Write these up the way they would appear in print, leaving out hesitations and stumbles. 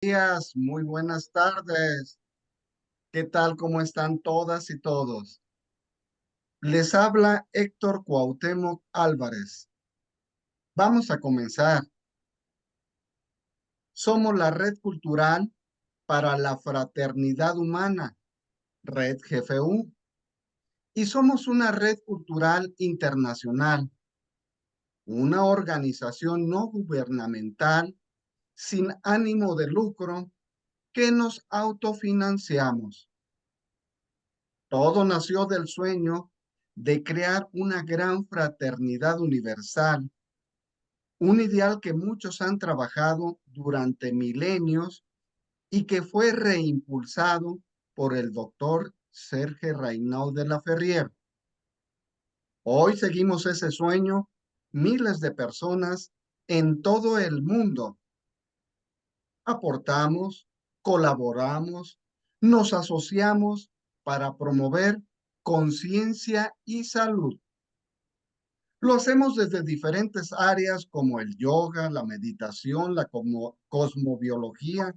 Días, muy buenas tardes. ¿Qué tal? ¿Cómo están todas y todos? Les habla Héctor Cuauhtémoc Álvarez. Vamos a comenzar. Somos la Red Cultural para la Fraternidad Humana, Red GFU, y somos una red cultural internacional, una organización no gubernamental sin ánimo de lucro que nos autofinanciamos. Todo nació del sueño de crear una gran fraternidad universal, un ideal que muchos han trabajado durante milenios y que fue reimpulsado por el doctor Serge Raynaud de la Ferrier. Hoy seguimos ese sueño, miles de personas en todo el mundo. Aportamos, colaboramos, nos asociamos para promover conciencia y salud. Lo hacemos desde diferentes áreas como el yoga, la meditación, la cosmobiología,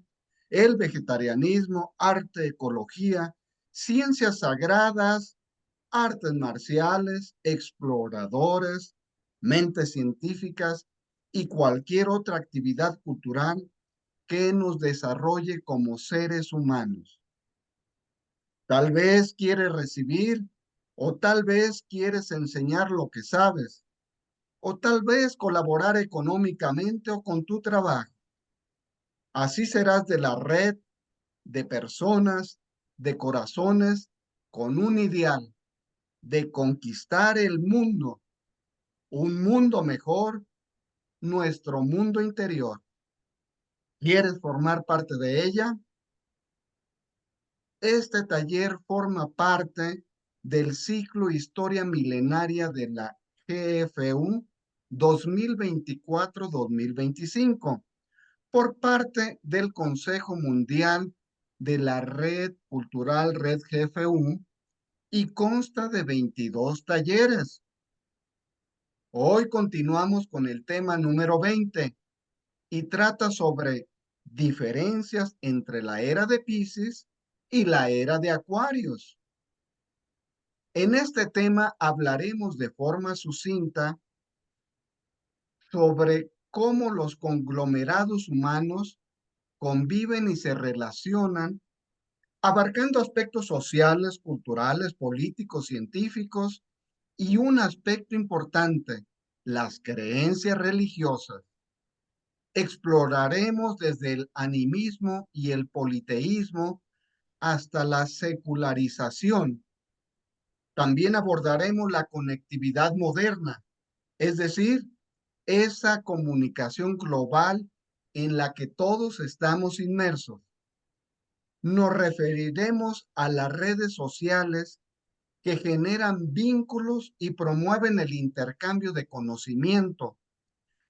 el vegetarianismo, arte, ecología, ciencias sagradas, artes marciales, exploradores, mentes científicas y cualquier otra actividad cultural que nos desarrolle como seres humanos. Tal vez quieres recibir o tal vez quieres enseñar lo que sabes o tal vez colaborar económicamente o con tu trabajo. Así serás de la red de personas, de corazones, con un ideal de conquistar el mundo, un mundo mejor, nuestro mundo interior. ¿Quieres formar parte de ella? Este taller forma parte del ciclo Historia Milenaria de la GFU 2024-2025 por parte del Consejo Mundial de la Red Cultural Red GFU y consta de 22 talleres. Hoy continuamos con el tema número 20 y trata sobre diferencias entre la era de Piscis y la era de Acuarios. En este tema hablaremos de forma sucinta sobre cómo los conglomerados humanos conviven y se relacionan, abarcando aspectos sociales, culturales, políticos, científicos y un aspecto importante, las creencias religiosas. Exploraremos desde el animismo y el politeísmo hasta la secularización. También abordaremos la conectividad moderna, es decir, esa comunicación global en la que todos estamos inmersos. Nos referiremos a las redes sociales que generan vínculos y promueven el intercambio de conocimiento,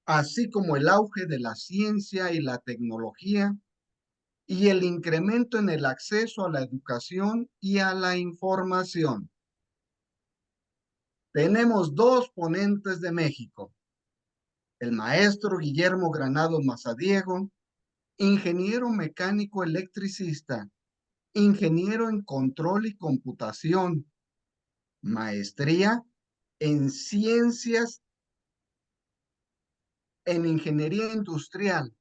así como el auge de la ciencia y la tecnología y el incremento en el acceso a la educación y a la información. Tenemos dos ponentes de México, el maestro Guillermo Granados Mazadiego, ingeniero mecánico electricista, ingeniero en control y computación, maestría en ciencias en ingeniería industrial,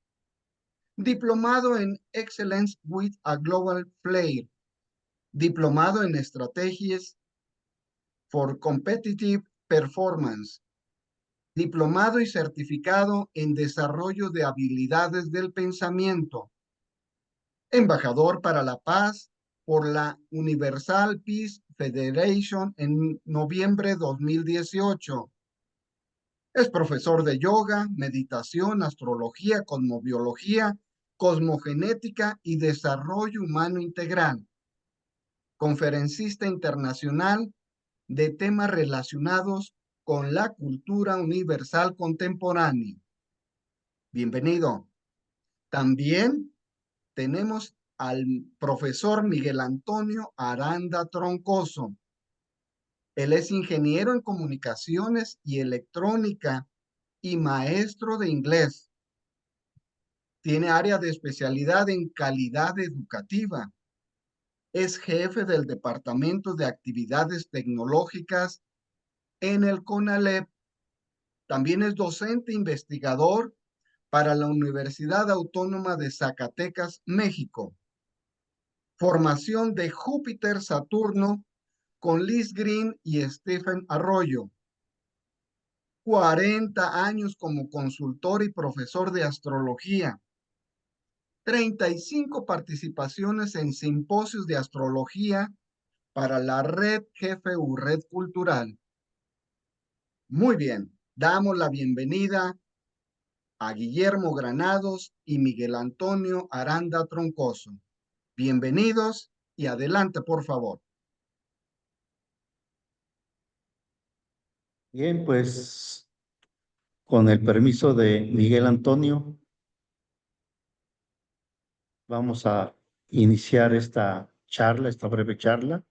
diplomado en Excellence with a Global Flair, diplomado en estrategias for competitive performance, diplomado y certificado en desarrollo de habilidades del pensamiento, embajador para la paz por la Universal Peace Federation en noviembre de 2018. Es profesor de yoga, meditación, astrología, cosmobiología, cosmogenética y desarrollo humano integral. Conferencista internacional de temas relacionados con la cultura universal contemporánea. Bienvenido. También tenemos al profesor Miguel Antonio Aranda Troncoso. Él es ingeniero en comunicaciones y electrónica y maestro de inglés. Tiene área de especialidad en calidad educativa. Es jefe del Departamento de Actividades Tecnológicas en el CONALEP. También es docente investigador para la Universidad Autónoma de Zacatecas, México. Formación de Júpiter Saturno con Liz Green y Stephen Arroyo. 40 años como consultor y profesor de astrología. 35 participaciones en simposios de astrología para la Red GFU, Red Cultural. Muy bien, damos la bienvenida a Guillermo Granados y Miguel Antonio Aranda Troncoso. Bienvenidos y adelante, por favor. Bien, pues con el permiso de Miguel Antonio, vamos a iniciar esta charla, esta breve charla.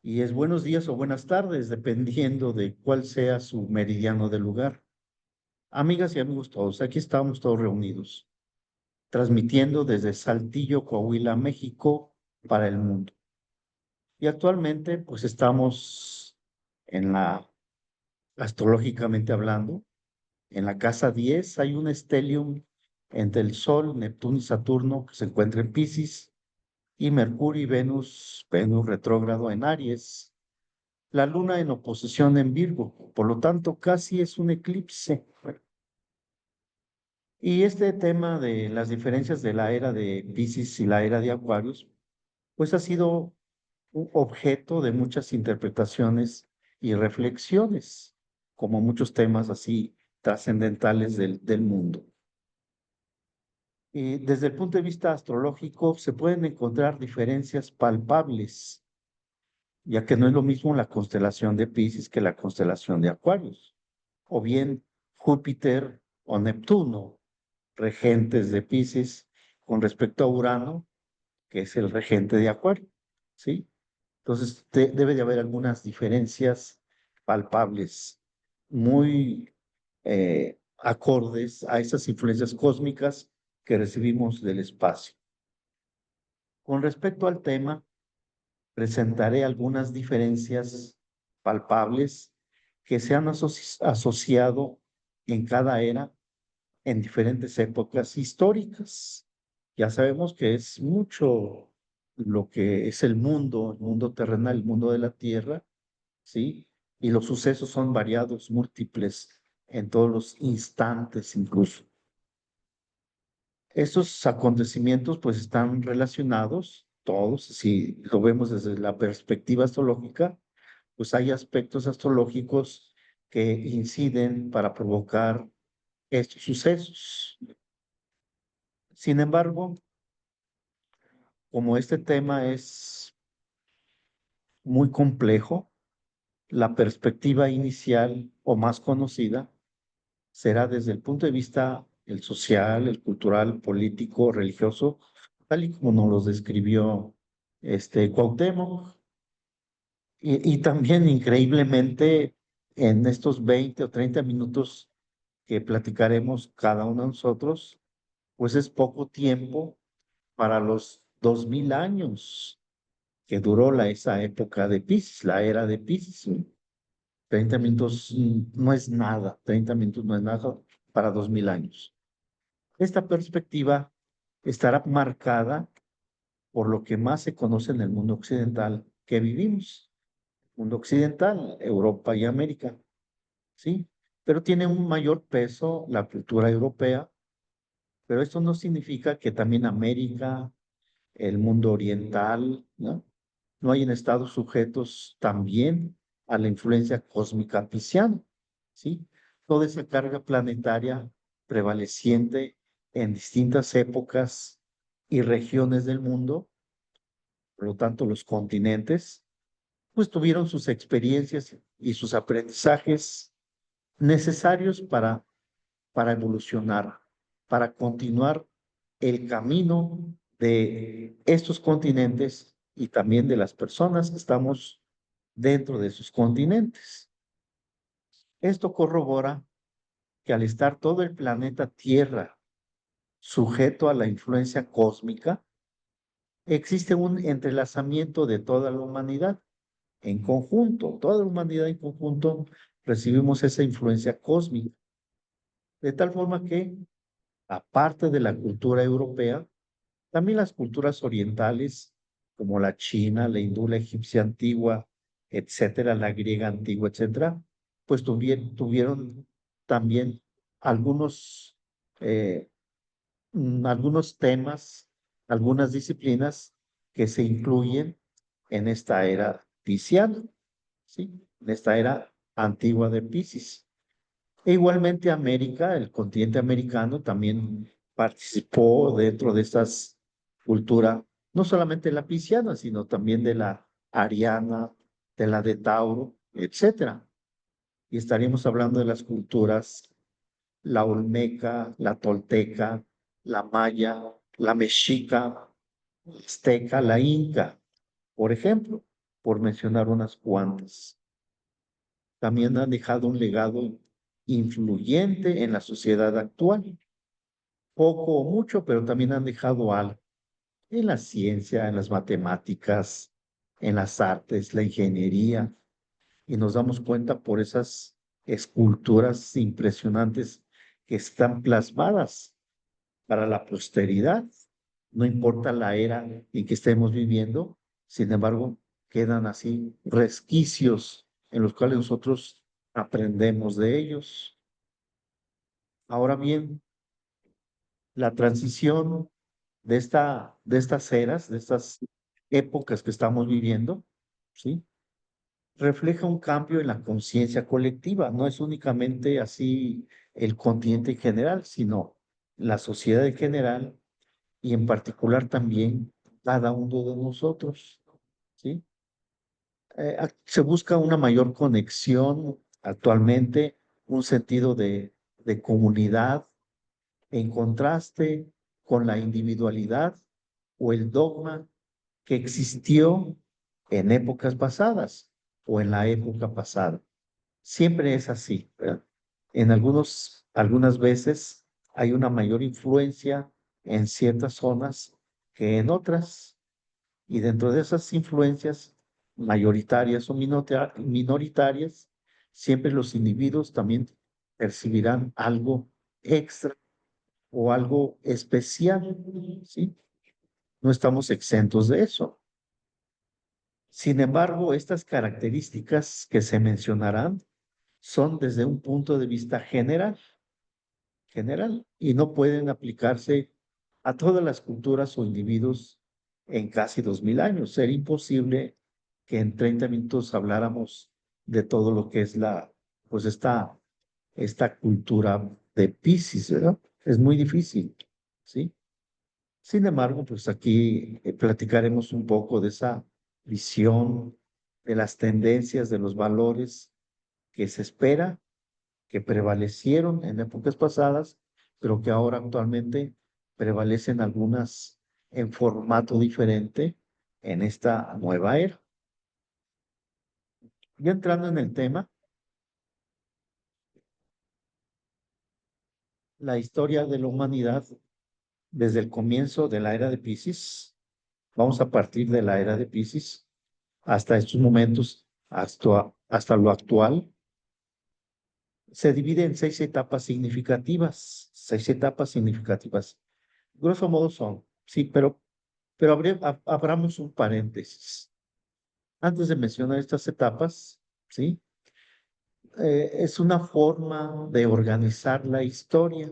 Y es buenos días o buenas tardes, dependiendo de cuál sea su meridiano del lugar. Amigas y amigos todos, aquí estamos todos reunidos, transmitiendo desde Saltillo, Coahuila, México, para el mundo. Y actualmente, pues estamos en astrológicamente hablando, en la casa 10 hay un stellium entre el Sol, Neptuno y Saturno que se encuentra en Piscis y Mercurio y Venus retrógrado en Aries, la Luna en oposición en Virgo, por lo tanto casi es un eclipse. Y este tema de las diferencias de la era de Piscis y la era de Acuarios, pues ha sido un objeto de muchas interpretaciones y reflexiones, como muchos temas así trascendentales del mundo. Y desde el punto de vista astrológico se pueden encontrar diferencias palpables, ya que no es lo mismo la constelación de Piscis que la constelación de Acuarios, o bien Júpiter o Neptuno, regentes de Piscis, con respecto a Urano, que es el regente de Acuario, ¿sí? Entonces debe de haber algunas diferencias palpables, muy acordes a esas influencias cósmicas que recibimos del espacio. Con respecto al tema, presentaré algunas diferencias palpables que se han asociado en cada era en diferentes épocas históricas. Ya sabemos que es mucho lo que es el mundo terrenal, el mundo de la Tierra, ¿sí? Y los sucesos son variados, múltiples, en todos los instantes incluso. Estos acontecimientos pues están relacionados, todos, si lo vemos desde la perspectiva astrológica, pues hay aspectos astrológicos que inciden para provocar estos sucesos. Sin embargo, como este tema es muy complejo, la perspectiva inicial o más conocida será desde el punto de vista el social, el cultural, político, religioso, tal y como nos los describió Cuauhtémoc. Y también increíblemente en estos 20 o 30 minutos que platicaremos cada uno de nosotros, pues es poco tiempo para los 2000 años que duró esa época de Piscis, la era de Piscis. 30 minutos no es nada, 30 minutos no es nada para 2000 años. Esta perspectiva estará marcada por lo que más se conoce en el mundo occidental que vivimos. Mundo occidental, Europa y América, ¿sí? Pero tiene un mayor peso la cultura europea, pero esto no significa que también América, el mundo oriental, ¿no? No hayan estado sujetos también a la influencia cósmica pisciana, ¿sí? Toda esa carga planetaria prevaleciente en distintas épocas y regiones del mundo, por lo tanto los continentes, pues tuvieron sus experiencias y sus aprendizajes necesarios para evolucionar, para continuar el camino de estos continentes y también de las personas que estamos dentro de sus continentes. Esto corrobora que al estar todo el planeta Tierra sujeto a la influencia cósmica, existe un entrelazamiento de toda la humanidad en conjunto, toda la humanidad en conjunto recibimos esa influencia cósmica, de tal forma que, aparte de la cultura europea, también las culturas orientales, como la china, la hindú, la egipcia antigua, etcétera, la griega antigua, etcétera, pues tuvieron también algunos, eh, algunos temas, algunas disciplinas que se incluyen en esta era pisciana, ¿sí? En esta era antigua de Piscis. E igualmente América, el continente americano, también participó dentro de estas culturas, no solamente la pisciana, sino también de la ariana, de la de Tauro, etcétera. Y estaríamos hablando de las culturas, la olmeca, la tolteca, la maya, la mexica, la azteca, la inca, por ejemplo, por mencionar unas cuantas. También han dejado un legado influyente en la sociedad actual. Poco o mucho, pero también han dejado algo en la ciencia, en las matemáticas, en las artes, la ingeniería, y nos damos cuenta por esas esculturas impresionantes que están plasmadas para la posteridad. No importa la era en que estemos viviendo, sin embargo, quedan así resquicios en los cuales nosotros aprendemos de ellos. Ahora bien, la transición de estas eras, de estas épocas que estamos viviendo, ¿sí? Refleja un cambio en la conciencia colectiva. No es únicamente así el continente en general, sino la sociedad en general y en particular también cada uno de nosotros, ¿sí? Se busca una mayor conexión actualmente, un sentido de comunidad en contraste con la individualidad o el dogma que existió en épocas pasadas o en la época pasada. Siempre es así, ¿verdad? Algunas veces hay una mayor influencia en ciertas zonas que en otras, y dentro de esas influencias mayoritarias o minoritarias, siempre los individuos también percibirán algo extra o algo especial, ¿sí? No estamos exentos de eso. Sin embargo, estas características que se mencionarán son desde un punto de vista general, y no pueden aplicarse a todas las culturas o individuos en casi 2000 años. Sería imposible que en 30 minutos habláramos de todo lo que es pues esta cultura de Piscis, ¿verdad? Es muy difícil, ¿sí? Sin embargo, pues aquí platicaremos un poco de esa visión, de las tendencias, de los valores que se espera, que prevalecieron en épocas pasadas, pero que ahora actualmente prevalecen algunas en formato diferente en esta nueva era. Ya entrando en el tema, la historia de la humanidad desde el comienzo de la era de Piscis, vamos a partir de la era de Piscis hasta estos momentos, hasta lo actual, se divide en 6 etapas significativas, 6 etapas significativas. Grosso modo son, sí, pero abramos un paréntesis. Antes de mencionar estas etapas, ¿sí? Es una forma de organizar la historia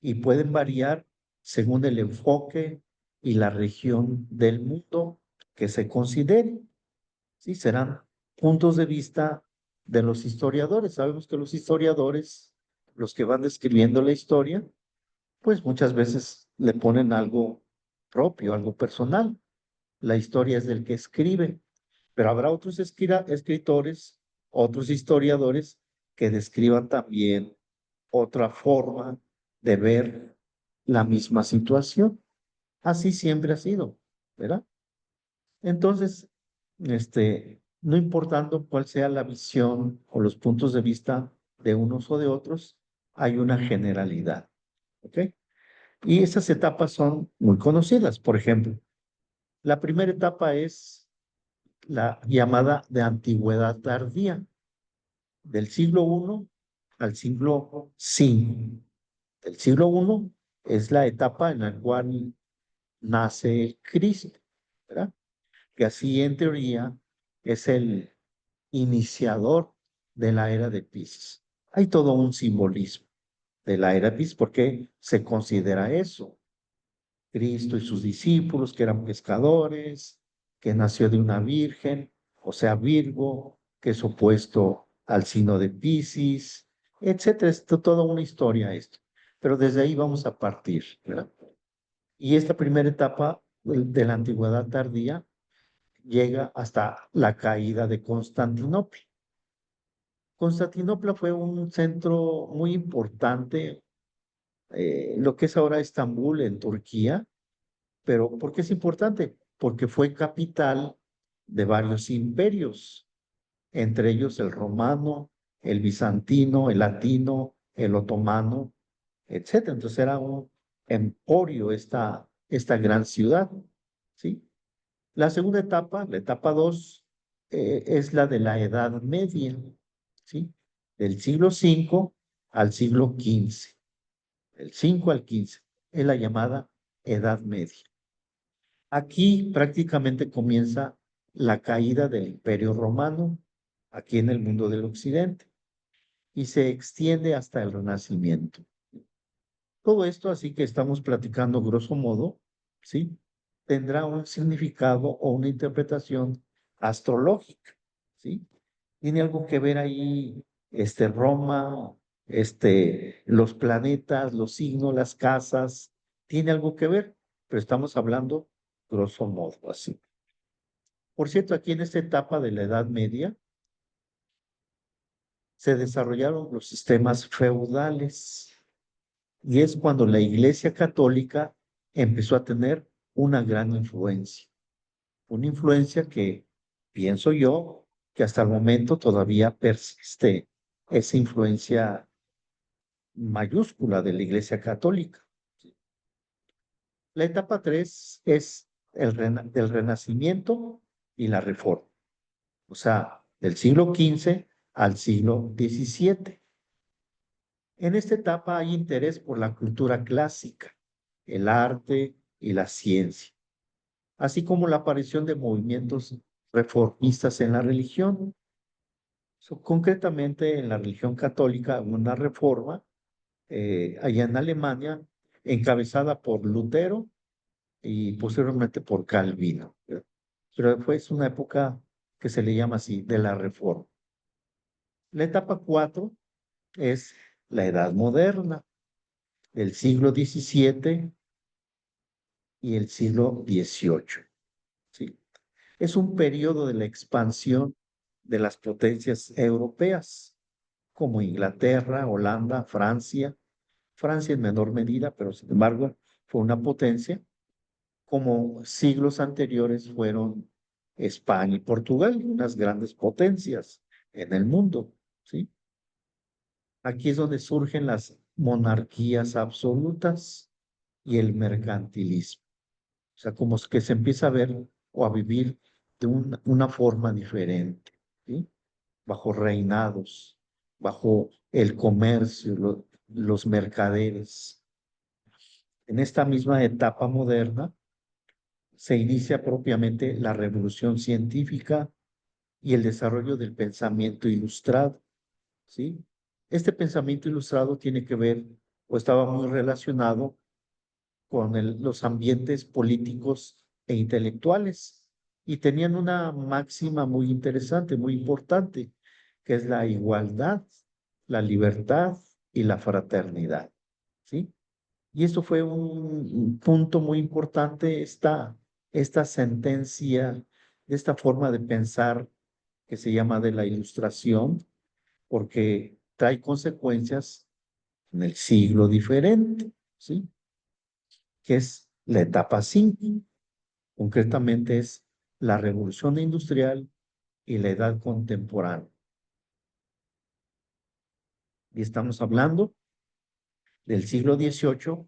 y pueden variar según el enfoque y la región del mundo que se considere. Sí, serán puntos de vista de los historiadores. Sabemos que los historiadores, los que van describiendo la historia, pues muchas veces le ponen algo propio, algo personal. La historia es del que escribe, pero habrá otros escritores, otros historiadores que describan también otra forma de ver la misma situación. Así siempre ha sido, ¿verdad? Entonces, no importando cuál sea la visión o los puntos de vista de unos o de otros, hay una generalidad, ¿ok? Y esas etapas son muy conocidas. Por ejemplo, la primera etapa es la llamada de antigüedad tardía, del siglo I al siglo V. El siglo I es la etapa en la cual nace Cristo, ¿verdad? Que así en teoría es el iniciador de la era de Pisces. Hay todo un simbolismo de la era de Pisces porque se considera eso. Cristo y sus discípulos, que eran pescadores, que nació de una virgen, o sea, Virgo, que es opuesto al signo de Piscis, etcétera. Es toda una historia esto. Pero desde ahí vamos a partir, ¿verdad? Y esta primera etapa de la antigüedad tardía llega hasta la caída de Constantinopla. Constantinopla fue un centro muy importante, lo que es ahora Estambul en Turquía. Pero ¿por qué es importante? Porque fue capital de varios imperios, entre ellos el romano, el bizantino, el latino, el otomano, etcétera. Entonces era un emporio esta gran ciudad, ¿sí? La segunda etapa, la etapa 2, es la de la Edad Media, ¿sí? Del siglo V al siglo XV, del 5 al 15, es la llamada Edad Media. Aquí prácticamente comienza la caída del Imperio Romano, aquí en el mundo del Occidente, y se extiende hasta el Renacimiento. Todo esto, así que estamos platicando grosso modo, ¿sí? Tendrá un significado o una interpretación astrológica, ¿sí? Tiene algo que ver ahí, Roma, los planetas, los signos, las casas, tiene algo que ver, pero estamos hablando grosso modo, así. Por cierto, aquí en esta etapa de la Edad Media se desarrollaron los sistemas feudales y es cuando la Iglesia Católica empezó a tener una gran influencia. Una influencia que, pienso yo, que hasta el momento todavía persiste esa influencia mayúscula de la Iglesia Católica. La etapa 3 es del Renacimiento y la Reforma, o sea, del siglo XV al siglo XVII. En esta etapa hay interés por la cultura clásica, el arte y la ciencia, así como la aparición de movimientos reformistas en la religión. Concretamente en la religión católica, una reforma allá en Alemania, encabezada por Lutero y posteriormente por Calvino, ¿verdad? Pero fue una época que se le llama así, de la reforma. La etapa 4 es la Edad Moderna, del siglo XVII y el siglo XVIII, ¿sí? Es un periodo de la expansión de las potencias europeas, como Inglaterra, Holanda, Francia. Francia en menor medida, pero sin embargo fue una potencia, como siglos anteriores fueron España y Portugal, unas grandes potencias en el mundo, ¿sí? Aquí es donde surgen las monarquías absolutas y el mercantilismo. O sea, como que se empieza a ver o a vivir de una forma diferente, ¿sí? Bajo reinados, bajo el comercio, los mercaderes. En esta misma etapa moderna se inicia propiamente la revolución científica y el desarrollo del pensamiento ilustrado, ¿sí? Este pensamiento ilustrado tiene que ver o estaba muy relacionado con los ambientes políticos e intelectuales y tenían una máxima muy interesante, muy importante, que es la igualdad, la libertad y la fraternidad, ¿sí? Y esto fue un punto muy importante, esta sentencia, esta forma de pensar que se llama de la ilustración, porque trae consecuencias en el siglo diferente, ¿sí? Que es la etapa 5, concretamente es la revolución industrial y la edad contemporánea. Y estamos hablando del siglo XVIII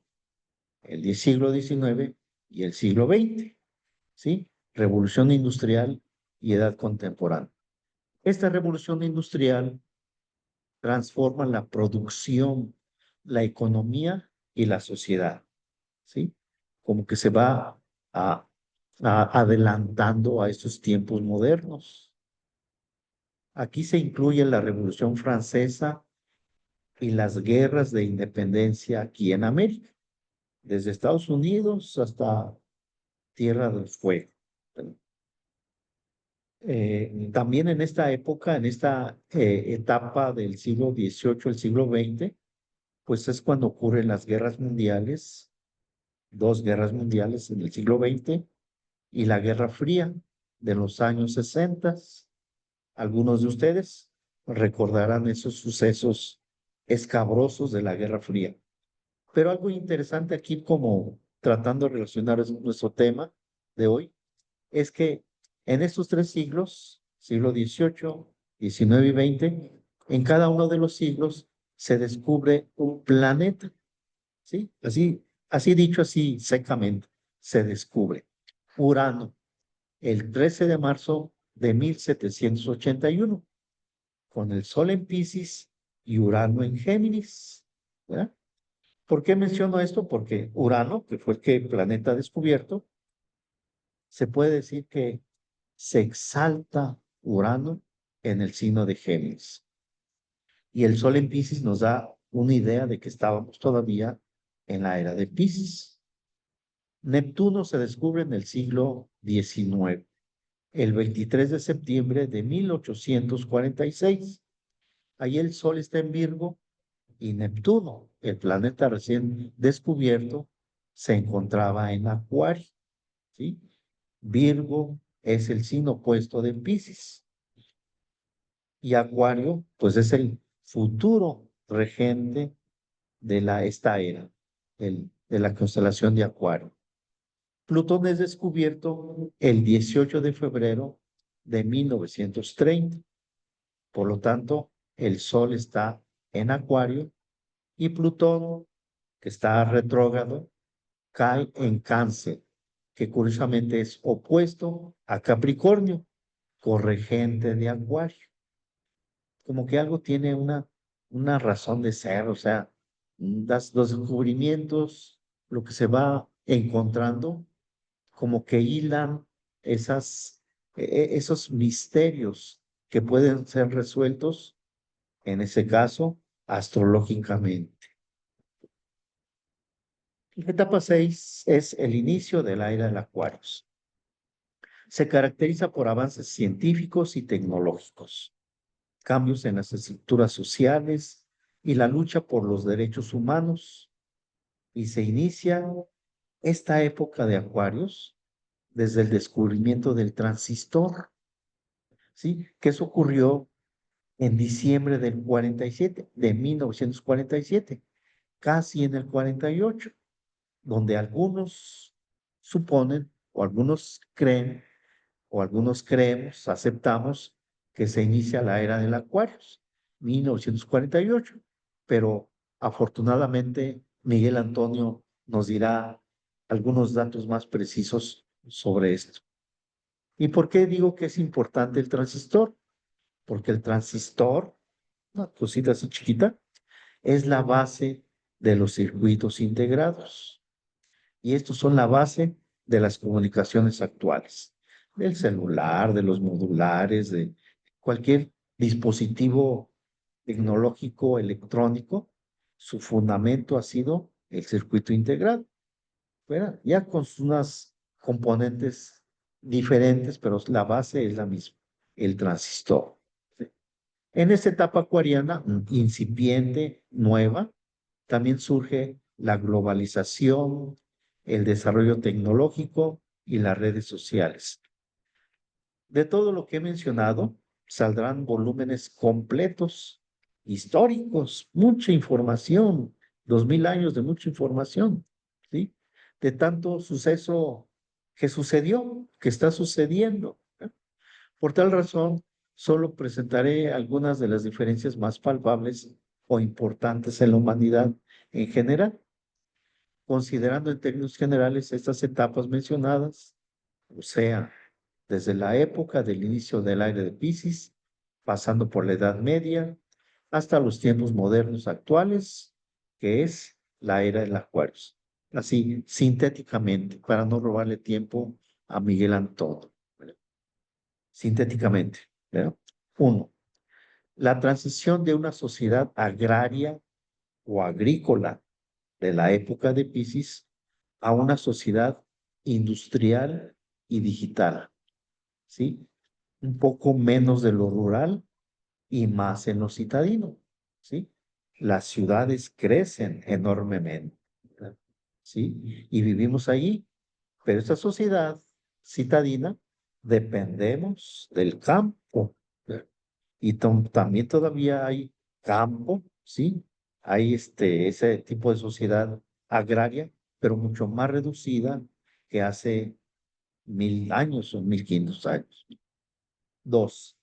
el siglo XIX y el siglo XX, ¿sí? Revolución industrial y edad contemporánea. Esta revolución industrial transforma la producción, la economía y la sociedad, ¿sí? Como que se va a, adelantando a estos tiempos modernos. Aquí se incluye la Revolución Francesa y las guerras de independencia aquí en América, desde Estados Unidos hasta Tierra del Fuego. También en esta época, en esta etapa del siglo XVIII, el siglo XX, pues es cuando ocurren las guerras mundiales, dos guerras mundiales en el siglo XX y la Guerra Fría de los años 60. Algunos de ustedes recordarán esos sucesos escabrosos de la Guerra Fría. Pero algo interesante aquí, como tratando de relacionar nuestro tema de hoy, es que en estos tres siglos, siglo XVIII, XIX y XX, en cada uno de los siglos se descubre un planeta, ¿sí? Así dicho, así secamente, se descubre Urano el 13 de marzo de 1781, con el Sol en Piscis y Urano en Géminis, ¿verdad? ¿Por qué menciono esto? Porque Urano, que fue el planeta descubierto, se puede decir que se exalta Urano en el signo de Géminis. Y el Sol en Piscis nos da una idea de que estábamos todavía en la era de Piscis. Neptuno se descubre en el siglo XIX, el 23 de septiembre de 1846. Ahí el Sol está en Virgo y Neptuno, el planeta recién descubierto, se encontraba en Acuario, ¿sí? Virgo es el signo opuesto de Piscis y Acuario, pues es el futuro regente de esta era, de la constelación de Acuario. Plutón es descubierto el 18 de febrero de 1930. Por lo tanto, el Sol está en Acuario y Plutón, que está retrógrado, cae en Cáncer, que curiosamente es opuesto a Capricornio, corregente de Acuario. Como que algo tiene una razón de ser, o sea, los descubrimientos, lo que se va encontrando, como que hilan esos misterios que pueden ser resueltos, en ese caso, astrológicamente. La etapa 6 es el inicio de la era del Acuarios. Se caracteriza por avances científicos y tecnológicos, cambios en las estructuras sociales y la lucha por los derechos humanos. Y se inicia esta época de Acuarios desde el descubrimiento del transistor, ¿sí? Que eso ocurrió en diciembre del 47, de 1947, casi en el 48, donde algunos suponen o algunos creen o algunos creemos, aceptamos que se inicia la era del Acuarios, 1948, pero afortunadamente Miguel Antonio nos dirá algunos datos más precisos sobre esto. ¿Y por qué digo que es importante el transistor? Porque el transistor, una cosita así chiquita, es la base de los circuitos integrados. Y estos son la base de las comunicaciones actuales, del celular, de los modulares, de cualquier dispositivo tecnológico electrónico. Su fundamento ha sido el circuito integrado, ¿verdad? Ya con unas componentes diferentes, pero la base es la misma, el transistor. ¿Sí? En esta etapa acuariana, incipiente, nueva, también surge la globalización, el desarrollo tecnológico y las redes sociales. De todo lo que he mencionado, saldrán volúmenes completos, históricos, mucha información, 2000 años de mucha información, ¿sí? De tanto suceso que sucedió, que está sucediendo, ¿eh? Por tal razón, solo presentaré algunas de las diferencias más palpables o importantes en la humanidad en general. considerando en términos generales estas etapas mencionadas, o sea, desde la época del inicio del aire de Piscis, pasando por la Edad Media, hasta los tiempos modernos actuales, que es la era del Acuario. Así, sintéticamente, para no robarle tiempo a Miguel Antonio. ¿Verdad? Sintéticamente, ¿verdad? Uno, la transición de una sociedad agraria o agrícola de la época de Piscis a una sociedad industrial y digital, ¿sí? Un poco menos de lo rural y más en lo citadino, ¿sí? Las ciudades crecen enormemente, ¿verdad? ¿Sí? Y vivimos allí, pero esta sociedad citadina dependemos del campo, ¿verdad? Y también todavía hay campo, ¿sí? Hay ese tipo de sociedad agraria, pero mucho más reducida que hace 1000 años o 1500 años. Dos,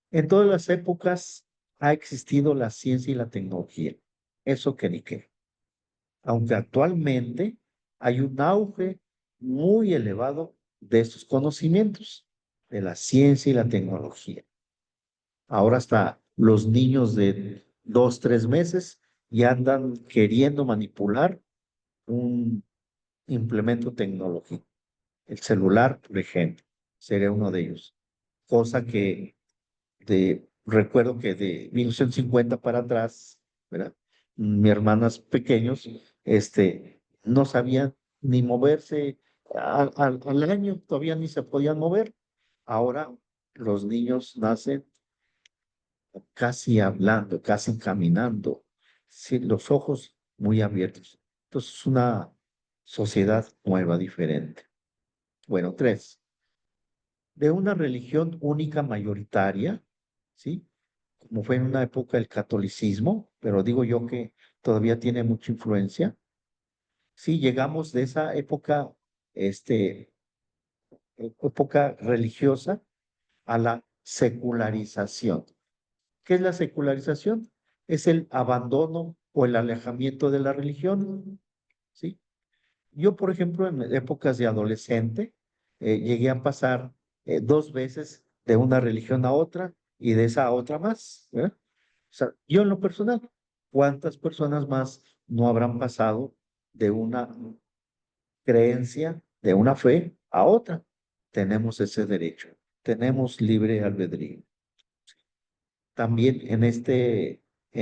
en todas las épocas ha existido la ciencia y la tecnología. Eso que ni qué. Aunque actualmente hay un auge muy elevado de estos conocimientos, de la ciencia y la tecnología. Ahora hasta los niños de 2, 3 meses ya andan queriendo manipular un implemento tecnológico. El celular, por ejemplo, sería uno de ellos. Cosa que recuerdo que de 1950 para atrás, ¿verdad? Mis hermanas pequeños, no sabían ni moverse al año, todavía ni se podían mover. Ahora los niños nacen casi hablando, casi caminando, sí, los ojos muy abiertos. Entonces es una sociedad nueva, diferente. Bueno, tres, de una religión única mayoritaria, ¿sí? Como fue en una época el catolicismo, pero digo yo que todavía tiene mucha influencia. Sí, llegamos de esa época, época religiosa a la secularización. ¿Qué es la secularización? Es el abandono o el alejamiento de la religión, ¿sí? Yo, por ejemplo, en épocas de adolescente, llegué a pasar 2 veces de una religión a otra y de esa a otra más, ¿verdad? O sea, yo en lo personal, ¿cuántas personas más no habrán pasado de una creencia, de una fe a otra? Tenemos ese derecho, tenemos libre albedrío. También en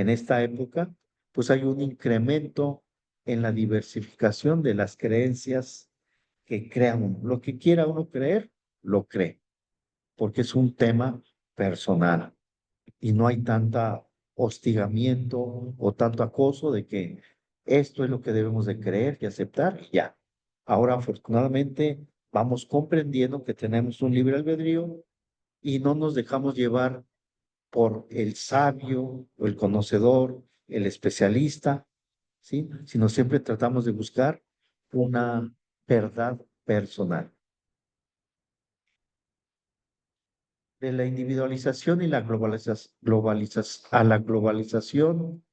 esta época, pues hay un incremento en la diversificación de las creencias que crea uno. Lo que quiera uno creer, lo cree, porque es un tema personal y no hay tanta hostigamiento o tanto acoso de que esto es lo que debemos de creer y aceptar y ya. Ahora, afortunadamente, vamos comprendiendo que tenemos un libre albedrío y no nos dejamos llevar por el sabio o el conocedor, el especialista, ¿sí? Sino siempre tratamos de buscar una verdad personal. De la individualización y la a la globalización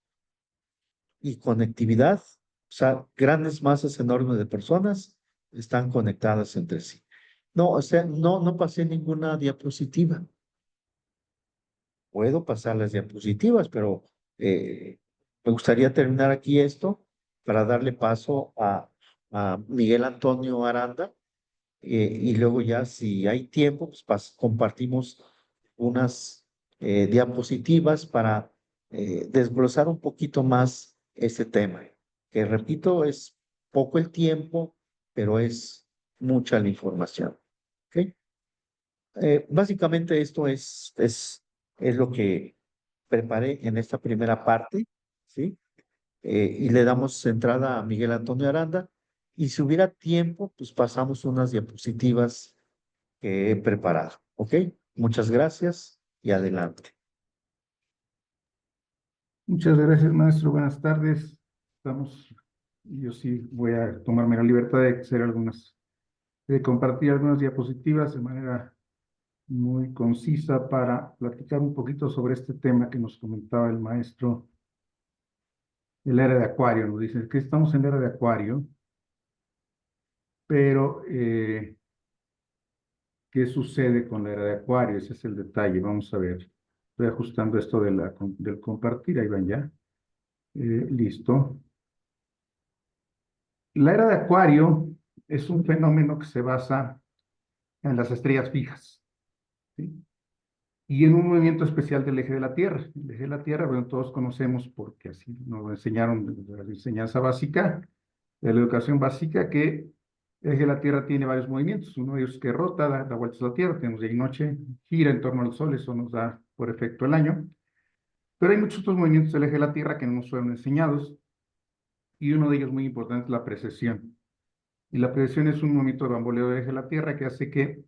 y conectividad, o sea, grandes masas enormes de personas están conectadas entre sí. No, o sea, no pasé ninguna diapositiva. Puedo pasar las diapositivas, pero me gustaría terminar aquí esto para darle paso a Miguel Antonio Aranda y luego ya si hay tiempo, pues compartimos unas diapositivas para desglosar un poquito más este tema, que repito, es poco el tiempo, pero es mucha la información. ¿Ok? Básicamente esto es lo que preparé en esta primera parte, ¿sí? Y le damos entrada a Miguel Antonio Aranda. Y si hubiera tiempo, pues pasamos unas diapositivas que he preparado, ¿ok? Muchas gracias y adelante. Muchas gracias, maestro. Buenas tardes. Yo sí voy a tomarme la libertad de compartir algunas diapositivas de manera muy concisa para platicar un poquito sobre este tema que nos comentaba el maestro el era de Acuario, nos dicen que estamos en la era de Acuario, pero ¿qué sucede con la era de Acuario? Ese es el detalle, vamos a ver. Estoy ajustando esto del compartir, ahí van ya. Listo. La era de Acuario es un fenómeno que se basa en las estrellas fijas, ¿sí? Y en un movimiento especial del eje de la Tierra. El eje de la Tierra, bueno, todos conocemos porque así nos lo enseñaron desde la enseñanza básica, de la educación básica, que el eje de la Tierra tiene varios movimientos. Uno de ellos que rota, da vueltas a la Tierra, tenemos día y noche, gira en torno al Sol, eso nos da por efecto el año. Pero hay muchos otros movimientos del eje de la Tierra que no nos fueron enseñados, y uno de ellos muy importante es la precesión. Y la precesión es un movimiento de bamboleo del eje de la Tierra que hace que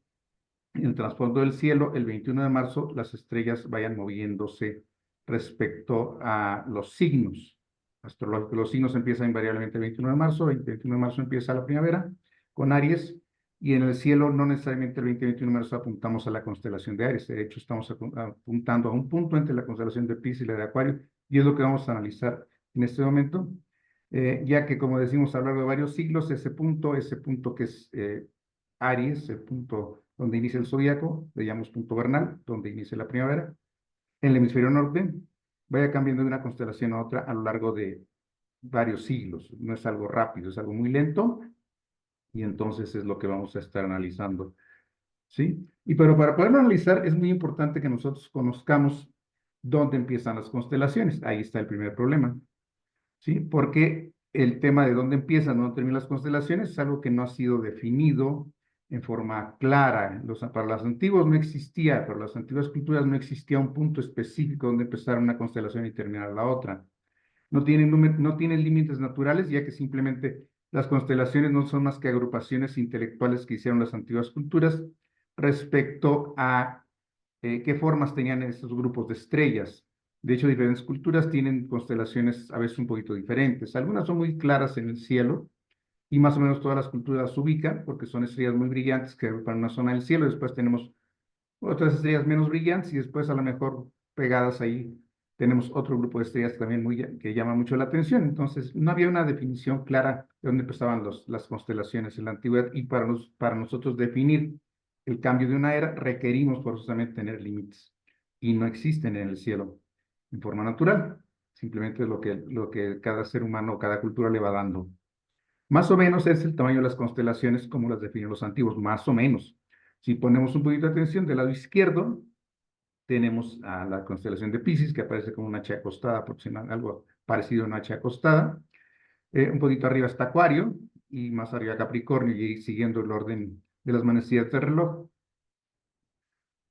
en el trasfondo del cielo, el 21 de marzo, las estrellas vayan moviéndose respecto a los signos astrológicos. Los signos empiezan invariablemente el 21 de marzo, el 21 de marzo empieza la primavera con Aries, y en el cielo no necesariamente el 20 y 21 de marzo apuntamos a la constelación de Aries. De hecho, estamos apuntando a un punto entre la constelación de Piscis y la de Acuario, y es lo que vamos a analizar en este momento, ya que, como decimos, a lo largo de varios siglos, ese punto que es Aries, el punto donde inicia el zodiaco, le llamamos punto vernal, donde inicia la primavera, en el hemisferio norte, vaya cambiando de una constelación a otra a lo largo de varios siglos. No es algo rápido, es algo muy lento, y entonces es lo que vamos a estar analizando, ¿sí? Pero para poderlo analizar es muy importante que nosotros conozcamos dónde empiezan las constelaciones. Ahí está el primer problema, ¿sí? Porque el tema de dónde empiezan, dónde terminan las constelaciones es algo que no ha sido definido en forma clara. Para los antiguos no existía, para las antiguas culturas no existía un punto específico donde empezar una constelación y terminar la otra. No tienen límites naturales, ya que simplemente las constelaciones no son más que agrupaciones intelectuales que hicieron las antiguas culturas respecto a qué formas tenían esos grupos de estrellas. De hecho, diferentes culturas tienen constelaciones a veces un poquito diferentes. Algunas son muy claras en el cielo y más o menos todas las culturas las ubican porque son estrellas muy brillantes que agrupan una zona del cielo. Después tenemos otras estrellas menos brillantes y después a lo mejor pegadas ahí tenemos otro grupo de estrellas también que llama mucho la atención. Entonces, no había una definición clara de dónde empezaban las constelaciones en la antigüedad, y para nosotros definir el cambio de una era requerimos forzosamente tener límites, y no existen en el cielo en forma natural. Simplemente es lo que cada ser humano o cada cultura le va dando. Más o menos es el tamaño de las constelaciones como las definen los antiguos, más o menos. Si ponemos un poquito de atención, del lado izquierdo tenemos a la constelación de Piscis, que aparece como una H acostada, aproximadamente algo parecido a una H acostada. Un poquito arriba está Acuario, y más arriba Capricornio, y siguiendo el orden de las manecillas del reloj.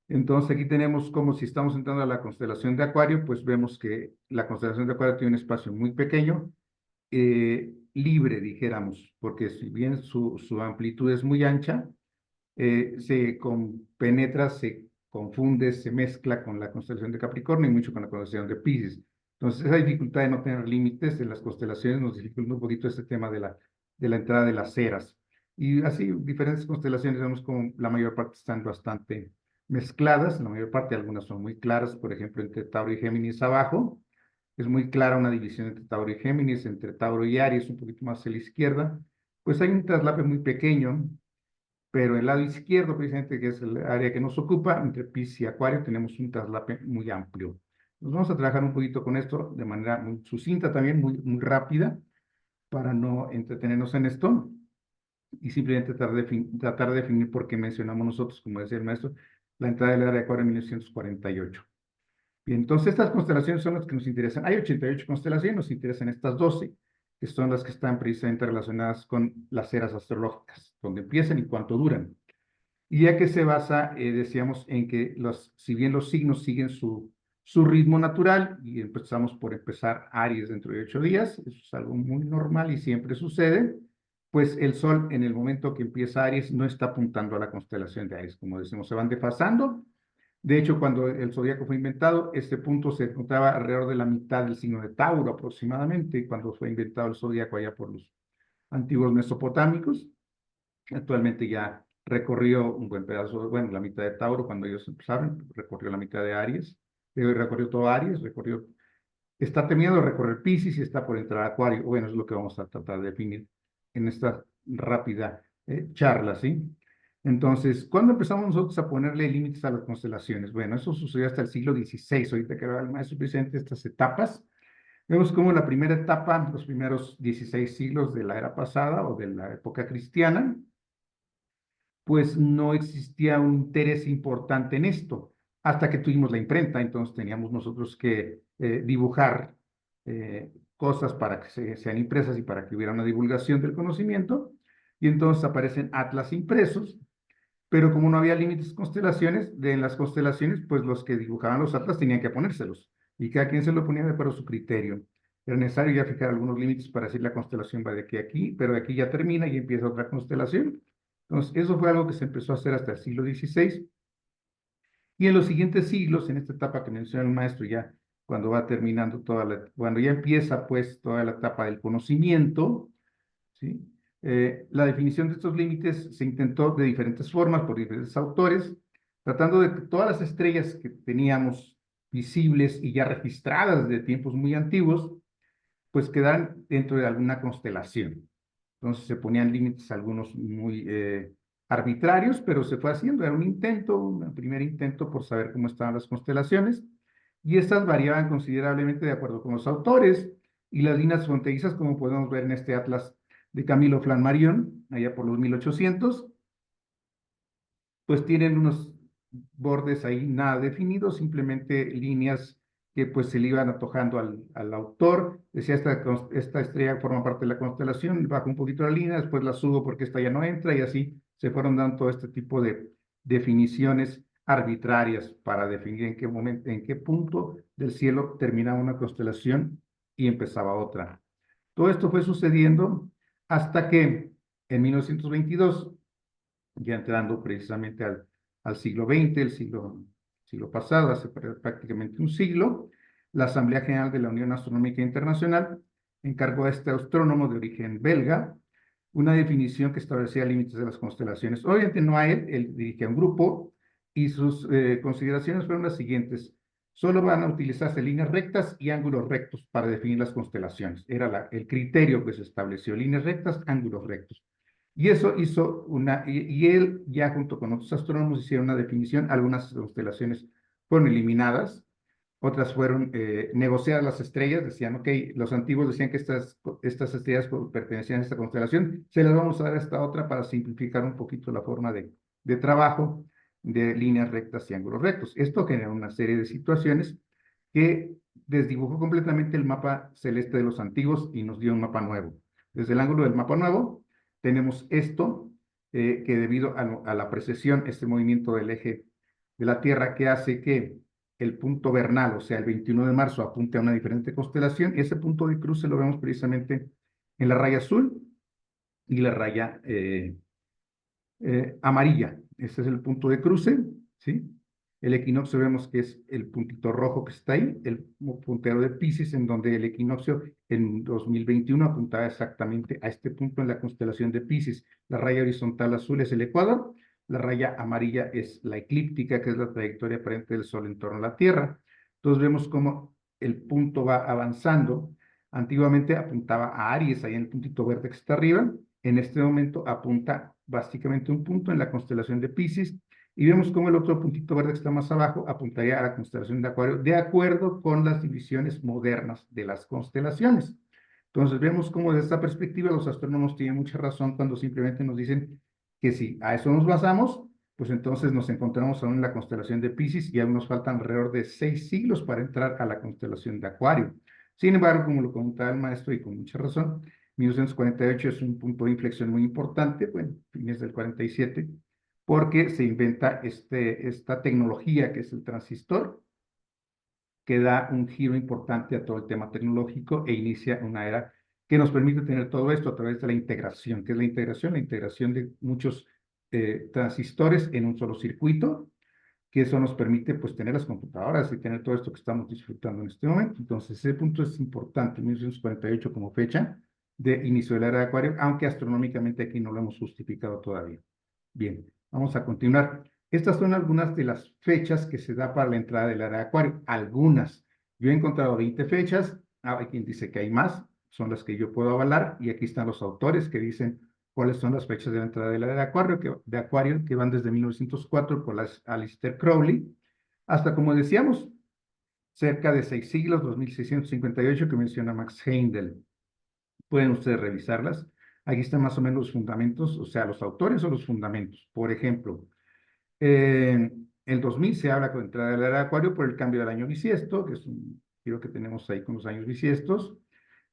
Entonces aquí tenemos como si estamos entrando a la constelación de Acuario, pues vemos que la constelación de Acuario tiene un espacio muy pequeño, libre, dijéramos, porque si bien su amplitud es muy ancha, se penetra, se confunde, se mezcla con la constelación de Capricornio y mucho con la constelación de Piscis. Entonces, esa dificultad de no tener límites en las constelaciones nos dificulta un poquito este tema de la entrada de las eras. Y así, diferentes constelaciones, vemos como la mayor parte están bastante mezcladas, la mayor parte, algunas son muy claras, por ejemplo, entre Tauro y Géminis abajo, es muy clara una división entre Tauro y Géminis, entre Tauro y Aries, un poquito más a la izquierda, pues hay un traslape muy pequeño, pero el lado izquierdo, precisamente, que es el área que nos ocupa, entre Piscis y Acuario, tenemos un traslape muy amplio. Nos vamos a trabajar un poquito con esto de manera muy sucinta también, muy rápida, para no entretenernos en esto, y simplemente tratar de definir por qué mencionamos nosotros, como decía el maestro, la entrada del área de Acuario en 1948. Bien, entonces estas constelaciones son las que nos interesan. Hay 88 constelaciones, nos interesan estas 12, que son las que están precisamente relacionadas con las eras astrológicas, donde empiezan y cuánto duran. Y ya que se basa, decíamos, en que si bien los signos siguen su ritmo natural, y empezamos por empezar Aries dentro de 8 días, eso es algo muy normal y siempre sucede, pues el Sol en el momento que empieza Aries no está apuntando a la constelación de Aries, como decimos, se van desfasando. De hecho, cuando el zodíaco fue inventado, este punto se encontraba alrededor de la mitad del signo de Tauro aproximadamente, cuando fue inventado el zodíaco allá por los antiguos mesopotámicos. Actualmente ya recorrió un buen pedazo, bueno, la mitad de Tauro cuando ellos empezaron, recorrió la mitad de Aries, recorrió todo Aries, recorrió está terminando de recorrer Piscis y está por entrar a Acuario. Bueno, es lo que vamos a tratar de definir en esta rápida charla, ¿sí? Entonces, ¿cuándo empezamos nosotros a ponerle límites a las constelaciones? Bueno, eso sucedió hasta el siglo XVI, ahorita que era el maestro presente estas etapas. Vemos como la primera etapa, los primeros 16 siglos de la era pasada o de la época cristiana, pues no existía un interés importante en esto, hasta que tuvimos la imprenta, entonces teníamos nosotros que dibujar cosas para que sean impresas y para que hubiera una divulgación del conocimiento, y entonces aparecen atlas impresos, pero como no había límites constelaciones, en las constelaciones, pues los que dibujaban los atlas tenían que ponérselos, y cada quien se lo ponía de acuerdo a su criterio. Era necesario ya fijar algunos límites para decir la constelación va de aquí a aquí, pero de aquí ya termina y empieza otra constelación. Entonces, eso fue algo que se empezó a hacer hasta el siglo XVI. Y en los siguientes siglos, en esta etapa que menciona el maestro, ya cuando va terminando cuando ya empieza pues toda la etapa del conocimiento, ¿sí? La definición de estos límites se intentó de diferentes formas por diferentes autores, tratando de que todas las estrellas que teníamos visibles y ya registradas de tiempos muy antiguos, pues quedaran dentro de alguna constelación. Entonces se ponían límites, algunos muy arbitrarios, pero se fue haciendo. Era un intento, un primer intento por saber cómo estaban las constelaciones, y estas variaban considerablemente de acuerdo con los autores y las líneas fronterizas, como podemos ver en este atlas de Camilo Flammarion, allá por los 1800, pues tienen unos bordes ahí nada definidos, simplemente líneas que pues se le iban atojando al autor. Decía, esta estrella forma parte de la constelación, bajo un poquito la línea, después la subo porque esta ya no entra, y así se fueron dando todo este tipo de definiciones arbitrarias para definir en qué momento, en qué punto del cielo terminaba una constelación y empezaba otra. Todo esto fue sucediendo hasta que en 1922, ya entrando precisamente al siglo XX, el siglo pasado, hace prácticamente un siglo, la Asamblea General de la Unión Astronómica Internacional encargó a este astrónomo de origen belga una definición que establecía límites de las constelaciones. Obviamente no a él dirigía un grupo, y sus consideraciones fueron las siguientes: solo van a utilizarse líneas rectas y ángulos rectos para definir las constelaciones. Era el criterio que se estableció: líneas rectas, ángulos rectos. Y eso hizo y él ya junto con otros astrónomos hicieron una definición. Algunas constelaciones fueron eliminadas, otras fueron negociadas las estrellas. Decían, ok, los antiguos decían que estas estrellas pertenecían a esta constelación, se las vamos a dar a esta otra para simplificar un poquito la forma de trabajo de líneas rectas y ángulos rectos. Esto generó una serie de situaciones que desdibujó completamente el mapa celeste de los antiguos y nos dio un mapa nuevo. Desde el ángulo del mapa nuevo tenemos esto, que debido a la precesión, este movimiento del eje de la Tierra, que hace que el punto vernal, o sea, el 21 de marzo, apunte a una diferente constelación, y ese punto de cruce lo vemos precisamente en la raya azul y la raya amarilla. Este es el punto de cruce, ¿sí? El equinoccio vemos que es el puntito rojo que está ahí, el puntero de Piscis, en donde el equinoccio en 2021 apuntaba exactamente a este punto en la constelación de Piscis. La raya horizontal azul es el ecuador, la raya amarilla es la eclíptica, que es la trayectoria aparente del Sol en torno a la Tierra. Entonces vemos cómo el punto va avanzando. Antiguamente apuntaba a Aries, ahí en el puntito verde que está arriba. En este momento apunta básicamente un punto en la constelación de Piscis, y vemos cómo el otro puntito verde que está más abajo apuntaría a la constelación de Acuario, de acuerdo con las divisiones modernas de las constelaciones. Entonces vemos cómo desde esta perspectiva los astrónomos tienen mucha razón cuando simplemente nos dicen que si a eso nos basamos, pues entonces nos encontramos aún en la constelación de Piscis y aún nos faltan alrededor de 6 siglos para entrar a la constelación de Acuario. Sin embargo, como lo comentaba el maestro y con mucha razón, 1948 es un punto de inflexión muy importante, bueno, fines del 47, porque se inventa esta tecnología que es el transistor, que da un giro importante a todo el tema tecnológico e inicia una era que nos permite tener todo esto a través de la integración. ¿Qué es la integración? La integración de muchos transistores en un solo circuito, que eso nos permite pues tener las computadoras y tener todo esto que estamos disfrutando en este momento. Entonces ese punto es importante, 1948 como fecha de inicio de la era de Acuario, aunque astronómicamente aquí no lo hemos justificado todavía. Bien, vamos a continuar. Estas son algunas de las fechas que se da para la entrada de la era de Acuario. Algunas. Yo he encontrado 20 fechas, hay quien dice que hay más, son las que yo puedo avalar, y aquí están los autores que dicen cuáles son las fechas de la entrada de la era de Acuario, que van desde 1904 por Aleister Crowley, hasta, como decíamos, cerca de 6 siglos, 2658, que menciona Max Heindel. Pueden ustedes revisarlas. Aquí están más o menos los fundamentos, o sea, los autores o los fundamentos. Por ejemplo, el 2000 se habla con la entrada de la era de Acuario por el cambio del año bisiesto, que es un giro que tenemos ahí con los años bisiestos.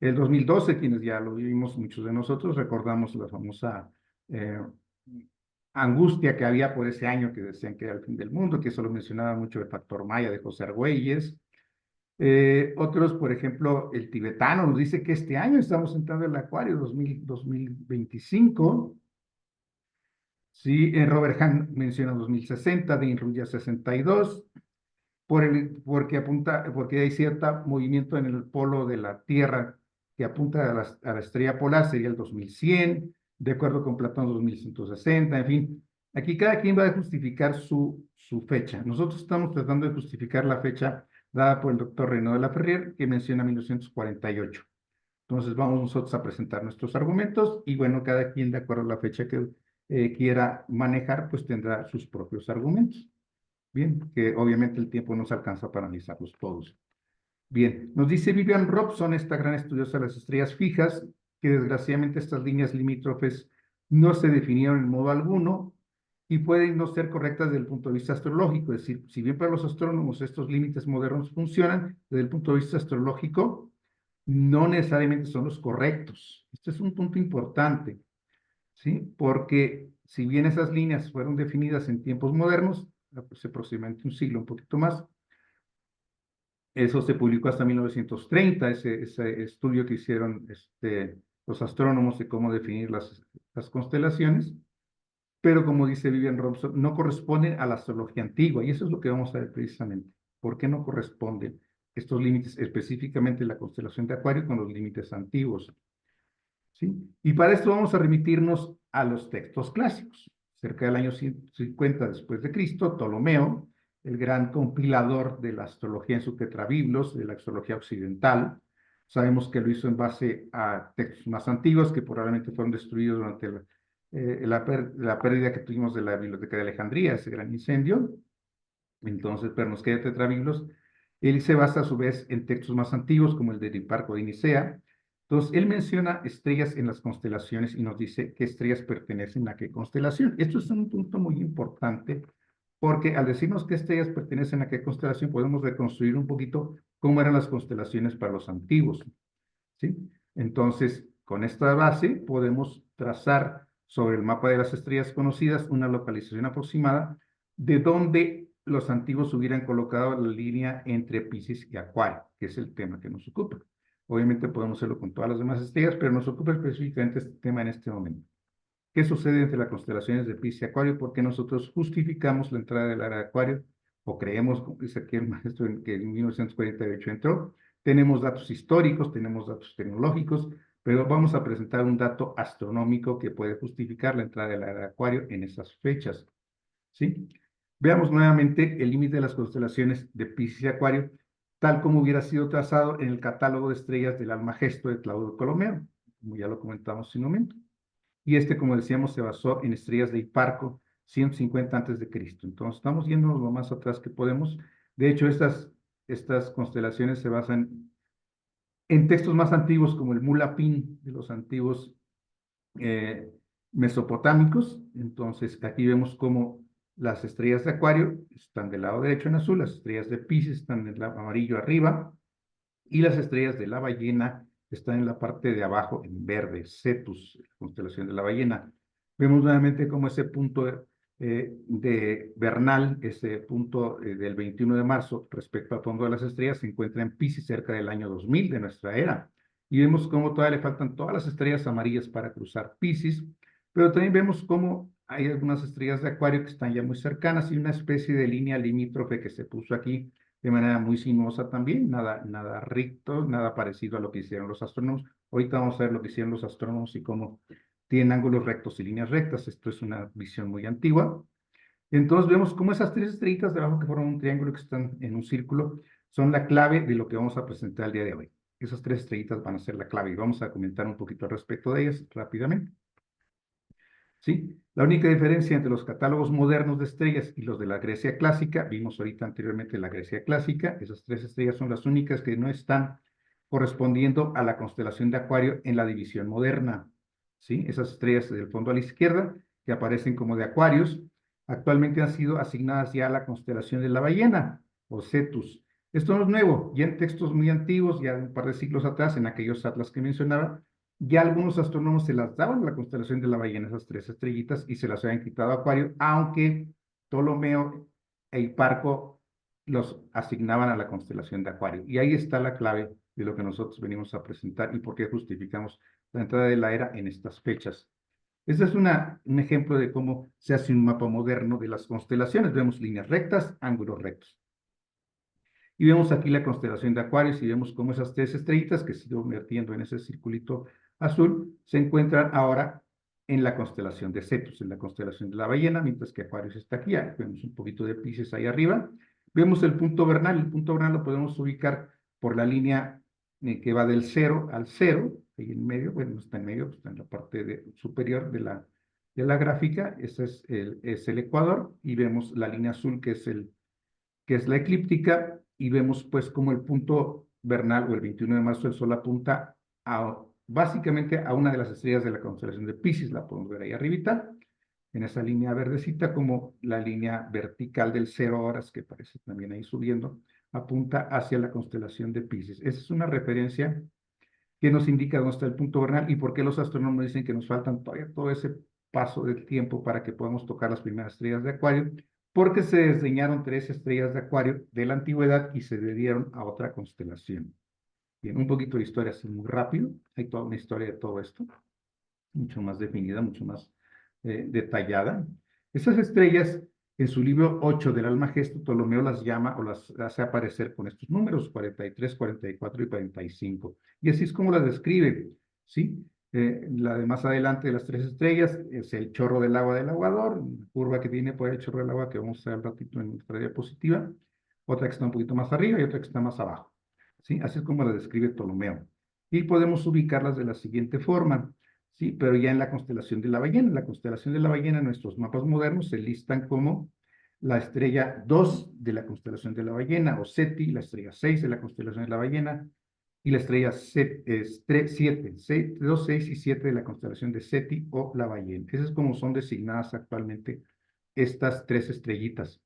El 2012, quienes ya lo vivimos, muchos de nosotros, recordamos la famosa angustia que había por ese año que decían que era el fin del mundo, que eso lo mencionaba mucho el factor Maya de José Argüelles. Otros, por ejemplo, el tibetano nos dice que este año estamos entrando en el Acuario 2025. Sí, Robert Hahn menciona 2060, Dean Ruya 62, porque hay cierto movimiento en el polo de la Tierra que apunta a la estrella polar, sería el 2100, de acuerdo con Platón 2160, en fin. Aquí cada quien va a justificar su fecha. Nosotros estamos tratando de justificar la fecha dada por el doctor Renaud de la Ferrier, que menciona 1948. Entonces vamos nosotros a presentar nuestros argumentos y bueno, cada quien de acuerdo a la fecha que quiera manejar, pues tendrá sus propios argumentos. Bien, que obviamente el tiempo nos alcanza para analizarlos todos. Bien, nos dice Vivian Robson, esta gran estudiosa de las estrellas fijas, que desgraciadamente estas líneas limítrofes no se definieron en modo alguno y pueden no ser correctas desde el punto de vista astrológico. Es decir, si bien para los astrónomos estos límites modernos funcionan, desde el punto de vista astrológico no necesariamente son los correctos. Este es un punto importante, ¿sí? Porque si bien esas líneas fueron definidas en tiempos modernos, aproximadamente un siglo, un poquito más, eso se publicó hasta 1930, ese estudio que hicieron los astrónomos de cómo definir las constelaciones, pero como dice Vivian Robson, no corresponden a la astrología antigua, y eso es lo que vamos a ver precisamente. ¿Por qué no corresponden estos límites, específicamente la constelación de Acuario, con los límites antiguos? ¿Sí? Y para esto vamos a remitirnos a los textos clásicos. Cerca del año 150 después de Cristo, Ptolomeo, el gran compilador de la astrología en su tetrabiblos, de la astrología occidental, sabemos que lo hizo en base a textos más antiguos que probablemente fueron destruidos durante la pérdida que tuvimos de la Biblioteca de Alejandría, ese gran incendio. Entonces, pero nos queda tetrabiblos. Él se basa a su vez en textos más antiguos, como el de Hiparco de Nicea. Entonces, él menciona estrellas en las constelaciones y nos dice qué estrellas pertenecen a qué constelación. Esto es un punto muy importante, porque al decirnos qué estrellas pertenecen a qué constelación, podemos reconstruir un poquito cómo eran las constelaciones para los antiguos, ¿sí? Entonces, con esta base podemos trazar sobre el mapa de las estrellas conocidas una localización aproximada de dónde los antiguos hubieran colocado la línea entre Piscis y Acuario, que es el tema que nos ocupa. Obviamente podemos hacerlo con todas las demás estrellas, pero nos ocupa específicamente este tema en este momento. ¿Qué sucede entre las constelaciones de Piscis y Acuario? Porque nosotros justificamos la entrada de la era de Acuario, o creemos, como dice aquí el maestro, que en 1948 entró. Tenemos datos históricos, tenemos datos tecnológicos, pero vamos a presentar un dato astronómico que puede justificar la entrada de la era de Acuario en esas fechas, ¿sí? Veamos nuevamente el límite de las constelaciones de Piscis y Acuario, tal como hubiera sido trazado en el catálogo de estrellas del Almagesto de Claudio Ptolomeo, como ya lo comentamos hace un momento. Y como decíamos, se basó en estrellas de Hiparco, 150 antes de Cristo. Entonces, estamos yéndonos lo más atrás que podemos. De hecho, estas constelaciones se basan en textos más antiguos, como el Mulapin de los antiguos mesopotámicos. Entonces, aquí vemos cómo las estrellas de Acuario están del lado derecho en azul, las estrellas de Piscis están en el amarillo arriba, y las estrellas de la ballena están en la parte de abajo en verde, Cetus, la constelación de la ballena. Vemos nuevamente cómo ese punto de Bernal, ese punto del 21 de marzo respecto al fondo de las estrellas, se encuentra en Piscis cerca del año 2000 de nuestra era. Y vemos cómo todavía le faltan todas las estrellas amarillas para cruzar Piscis, pero también vemos cómo hay algunas estrellas de Acuario que están ya muy cercanas y una especie de línea limítrofe que se puso aquí de manera muy sinuosa también, nada recto, nada parecido a lo que hicieron los astrónomos. Ahorita vamos a ver lo que hicieron los astrónomos y cómo tienen ángulos rectos y líneas rectas. Esto es una visión muy antigua. Entonces vemos cómo esas tres estrellitas de abajo que forman un triángulo que están en un círculo son la clave de lo que vamos a presentar el día de hoy. Esas 3 estrellitas van a ser la clave y vamos a comentar un poquito al respecto de ellas rápidamente. ¿Sí? La única diferencia entre los catálogos modernos de estrellas y los de la Grecia clásica, vimos ahorita anteriormente la Grecia clásica, esas 3 estrellas son las únicas que no están correspondiendo a la constelación de Acuario en la división moderna. ¿Sí? Esas estrellas del fondo a la izquierda, que aparecen como de Acuarios, actualmente han sido asignadas ya a la constelación de la ballena, o Cetus. Esto no es nuevo, ya en textos muy antiguos, ya un par de siglos atrás, en aquellos atlas que mencionaba, ya algunos astrónomos se las daban a la constelación de la ballena, esas 3 estrellitas, y se las habían quitado a Acuario, aunque Ptolomeo e Hiparco los asignaban a la constelación de Acuario. Y ahí está la clave de lo que nosotros venimos a presentar y por qué justificamos la entrada de la era en estas fechas. Este es un ejemplo de cómo se hace un mapa moderno de las constelaciones. Vemos líneas rectas, ángulos rectos. Y vemos aquí la constelación de Acuarios y vemos cómo esas 3 estrellitas que se han ido vertiendo en ese circulito azul se encuentran ahora en la constelación de Cetus, en la constelación de la ballena, mientras que Acuarios está aquí. Vemos un poquito de Piscis ahí arriba. Vemos el punto vernal. El punto vernal lo podemos ubicar por la línea que va del 0 al 0, ahí en medio. Bueno, no está en medio, está en la parte superior de la gráfica. Ese es el ecuador y vemos la línea azul que es la eclíptica, y vemos pues como el punto vernal o el 21 de marzo el Sol apunta básicamente a una de las estrellas de la constelación de Piscis, la podemos ver ahí arribita, en esa línea verdecita, como la línea vertical del 0 horas, que parece también ahí subiendo, apunta hacia la constelación de Piscis. Esa es una referencia que nos indica dónde está el punto vernal y por qué los astrónomos dicen que nos faltan todavía todo ese paso del tiempo para que podamos tocar las primeras estrellas de Acuario, porque se desdeñaron 3 estrellas de Acuario de la antigüedad y se debieron a otra constelación. Bien, un poquito de historia así muy rápido. Hay toda una historia de todo esto, mucho más definida, mucho más detallada. Esas estrellas, en su libro 8 del Alma Gesto, Ptolomeo las llama o las hace aparecer con estos números, 43, 44 y 45. Y así es como las describe, ¿sí? La de más adelante de las 3 estrellas es el chorro del agua del aguador, una curva que tiene por ahí el chorro del agua que vamos a hacer al ratito en nuestra diapositiva, otra que está un poquito más arriba y otra que está más abajo, ¿sí? Así es como la describe Ptolomeo. Y podemos ubicarlas de la siguiente forma, ¿sí? Pero ya en la constelación de la ballena. En la constelación de la ballena, en nuestros mapas modernos se listan como la estrella 2 de la constelación de la ballena, o Ceti, la estrella 6 de la constelación de la ballena, y la estrella 7, 2, 6 y 7 de la constelación de Ceti o la ballena. Esas es como son designadas actualmente estas 3 estrellitas,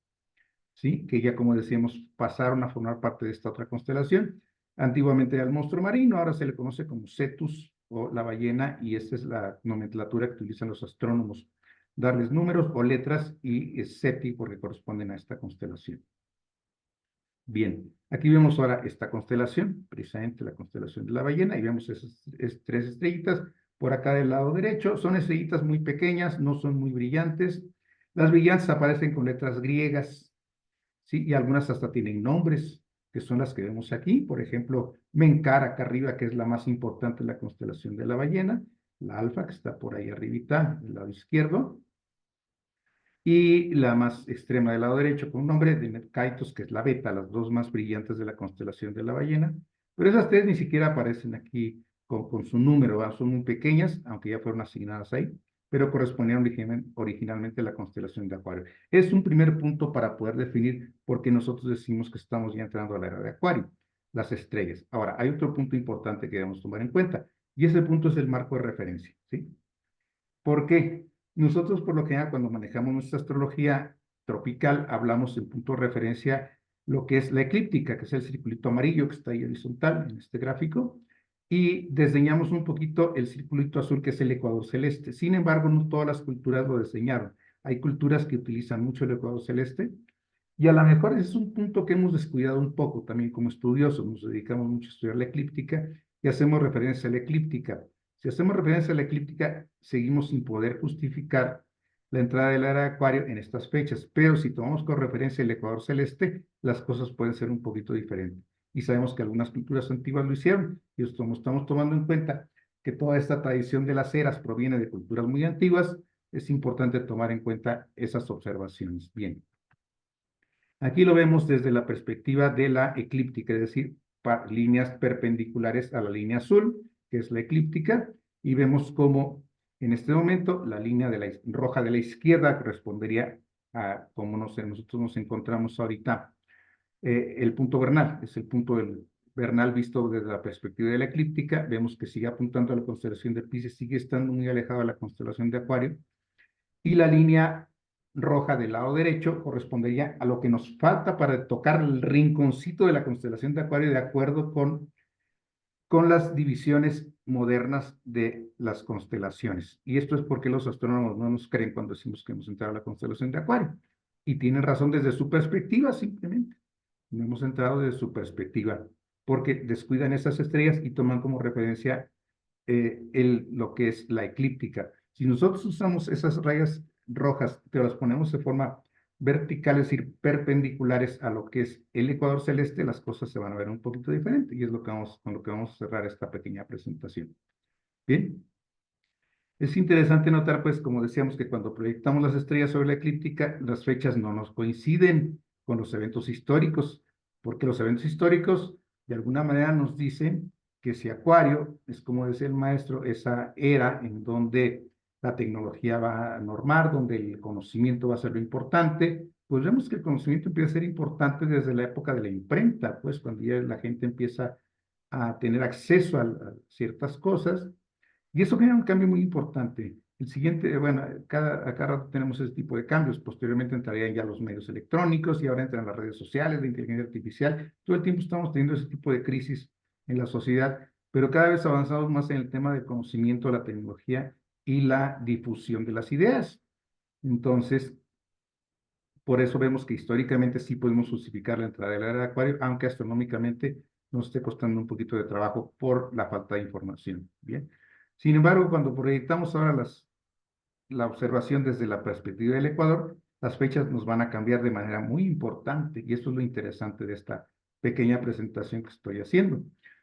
¿sí? Que ya, como decíamos, pasaron a formar parte de esta otra constelación. Antiguamente era el monstruo marino, ahora se le conoce como Cetus o la ballena, y esta es la nomenclatura que utilizan los astrónomos, darles números o letras, y Ceti porque corresponden a esta constelación. Bien, aquí vemos ahora esta constelación, precisamente la constelación de la ballena, y vemos esas 3 estrellitas por acá del lado derecho. Son estrellitas muy pequeñas, no son muy brillantes. Las brillantes aparecen con letras griegas, ¿sí? Y algunas hasta tienen nombres, que son las que vemos aquí. Por ejemplo, Menkar, acá arriba, que es la más importante de la constelación de la ballena, la Alfa, que está por ahí arribita, del lado izquierdo, y la más extrema del lado derecho, con un nombre de Mercaitos, que es la Beta, las 2 más brillantes de la constelación de la ballena. Pero esas 3 ni siquiera aparecen aquí con su número, ¿verdad? Son muy pequeñas, aunque ya fueron asignadas ahí, pero correspondían originalmente a la constelación de Acuario. Es un primer punto para poder definir por qué nosotros decimos que estamos ya entrando a la era de Acuario, las estrellas. Ahora, hay otro punto importante que debemos tomar en cuenta, y ese punto es el marco de referencia, ¿sí? ¿Por qué? Nosotros, por lo general, cuando manejamos nuestra astrología tropical, hablamos en punto de referencia lo que es la eclíptica, que es el circulito amarillo que está ahí horizontal en este gráfico, y desdeñamos un poquito el circulito azul, que es el ecuador celeste. Sin embargo, no todas las culturas lo desdeñaron. Hay culturas que utilizan mucho el ecuador celeste, y a lo mejor ese es un punto que hemos descuidado un poco también como estudiosos. Nos dedicamos mucho a estudiar la eclíptica y hacemos referencia a la eclíptica. Si hacemos referencia a la eclíptica, seguimos sin poder justificar la entrada de la era de Acuario en estas fechas, pero si tomamos con referencia el ecuador celeste, las cosas pueden ser un poquito diferentes. Y sabemos que algunas culturas antiguas lo hicieron, y estamos tomando en cuenta que toda esta tradición de las eras proviene de culturas muy antiguas. Es importante tomar en cuenta esas observaciones. Bien. Aquí lo vemos desde la perspectiva de la eclíptica, es decir, líneas perpendiculares a la línea azul, que es la eclíptica, y vemos cómo en este momento la línea de la roja de la izquierda correspondería a cómo nosotros nos encontramos ahorita. El punto vernal es el punto vernal visto desde la perspectiva de la eclíptica. Vemos que sigue apuntando a la constelación de Piscis, sigue estando muy alejado de la constelación de Acuario, y la línea roja del lado derecho correspondería a lo que nos falta para tocar el rinconcito de la constelación de Acuario de acuerdo con las divisiones modernas de las constelaciones. Y esto es porque los astrónomos no nos creen cuando decimos que hemos entrado a la constelación de Acuario. Y tienen razón desde su perspectiva, simplemente. No hemos entrado desde su perspectiva, porque descuidan esas estrellas y toman como referencia lo que es la eclíptica. Si nosotros usamos esas rayas rojas, pero las ponemos de forma vertical, es decir, perpendiculares a lo que es el ecuador celeste, las cosas se van a ver un poquito diferente, y es con lo que vamos a cerrar esta pequeña presentación. Bien. Es interesante notar, pues, como decíamos, que cuando proyectamos las estrellas sobre la eclíptica, las fechas no nos coinciden con los eventos históricos, porque los eventos históricos, de alguna manera, nos dicen que si Acuario es, como decía el maestro, esa era en donde la tecnología va a normar, donde el conocimiento va a ser lo importante, pues vemos que el conocimiento empieza a ser importante desde la época de la imprenta, pues, cuando ya la gente empieza a tener acceso a ciertas cosas. Y eso genera un cambio muy importante. El siguiente, bueno, a cada rato tenemos ese tipo de cambios. Posteriormente entrarían ya los medios electrónicos y ahora entran las redes sociales, la inteligencia artificial. Todo el tiempo estamos teniendo ese tipo de crisis en la sociedad, pero cada vez avanzamos más en el tema del conocimiento, la tecnología y la difusión de las ideas. Entonces, por eso vemos que históricamente sí podemos justificar la entrada de la era de Acuario, aunque astronómicamente nos esté costando un poquito de trabajo por la falta de información. Bien. Sin embargo, cuando proyectamos ahora la observación desde la perspectiva del Ecuador, las fechas nos van a cambiar de manera muy importante, y eso es lo interesante de esta pequeña presentación que estoy haciendo.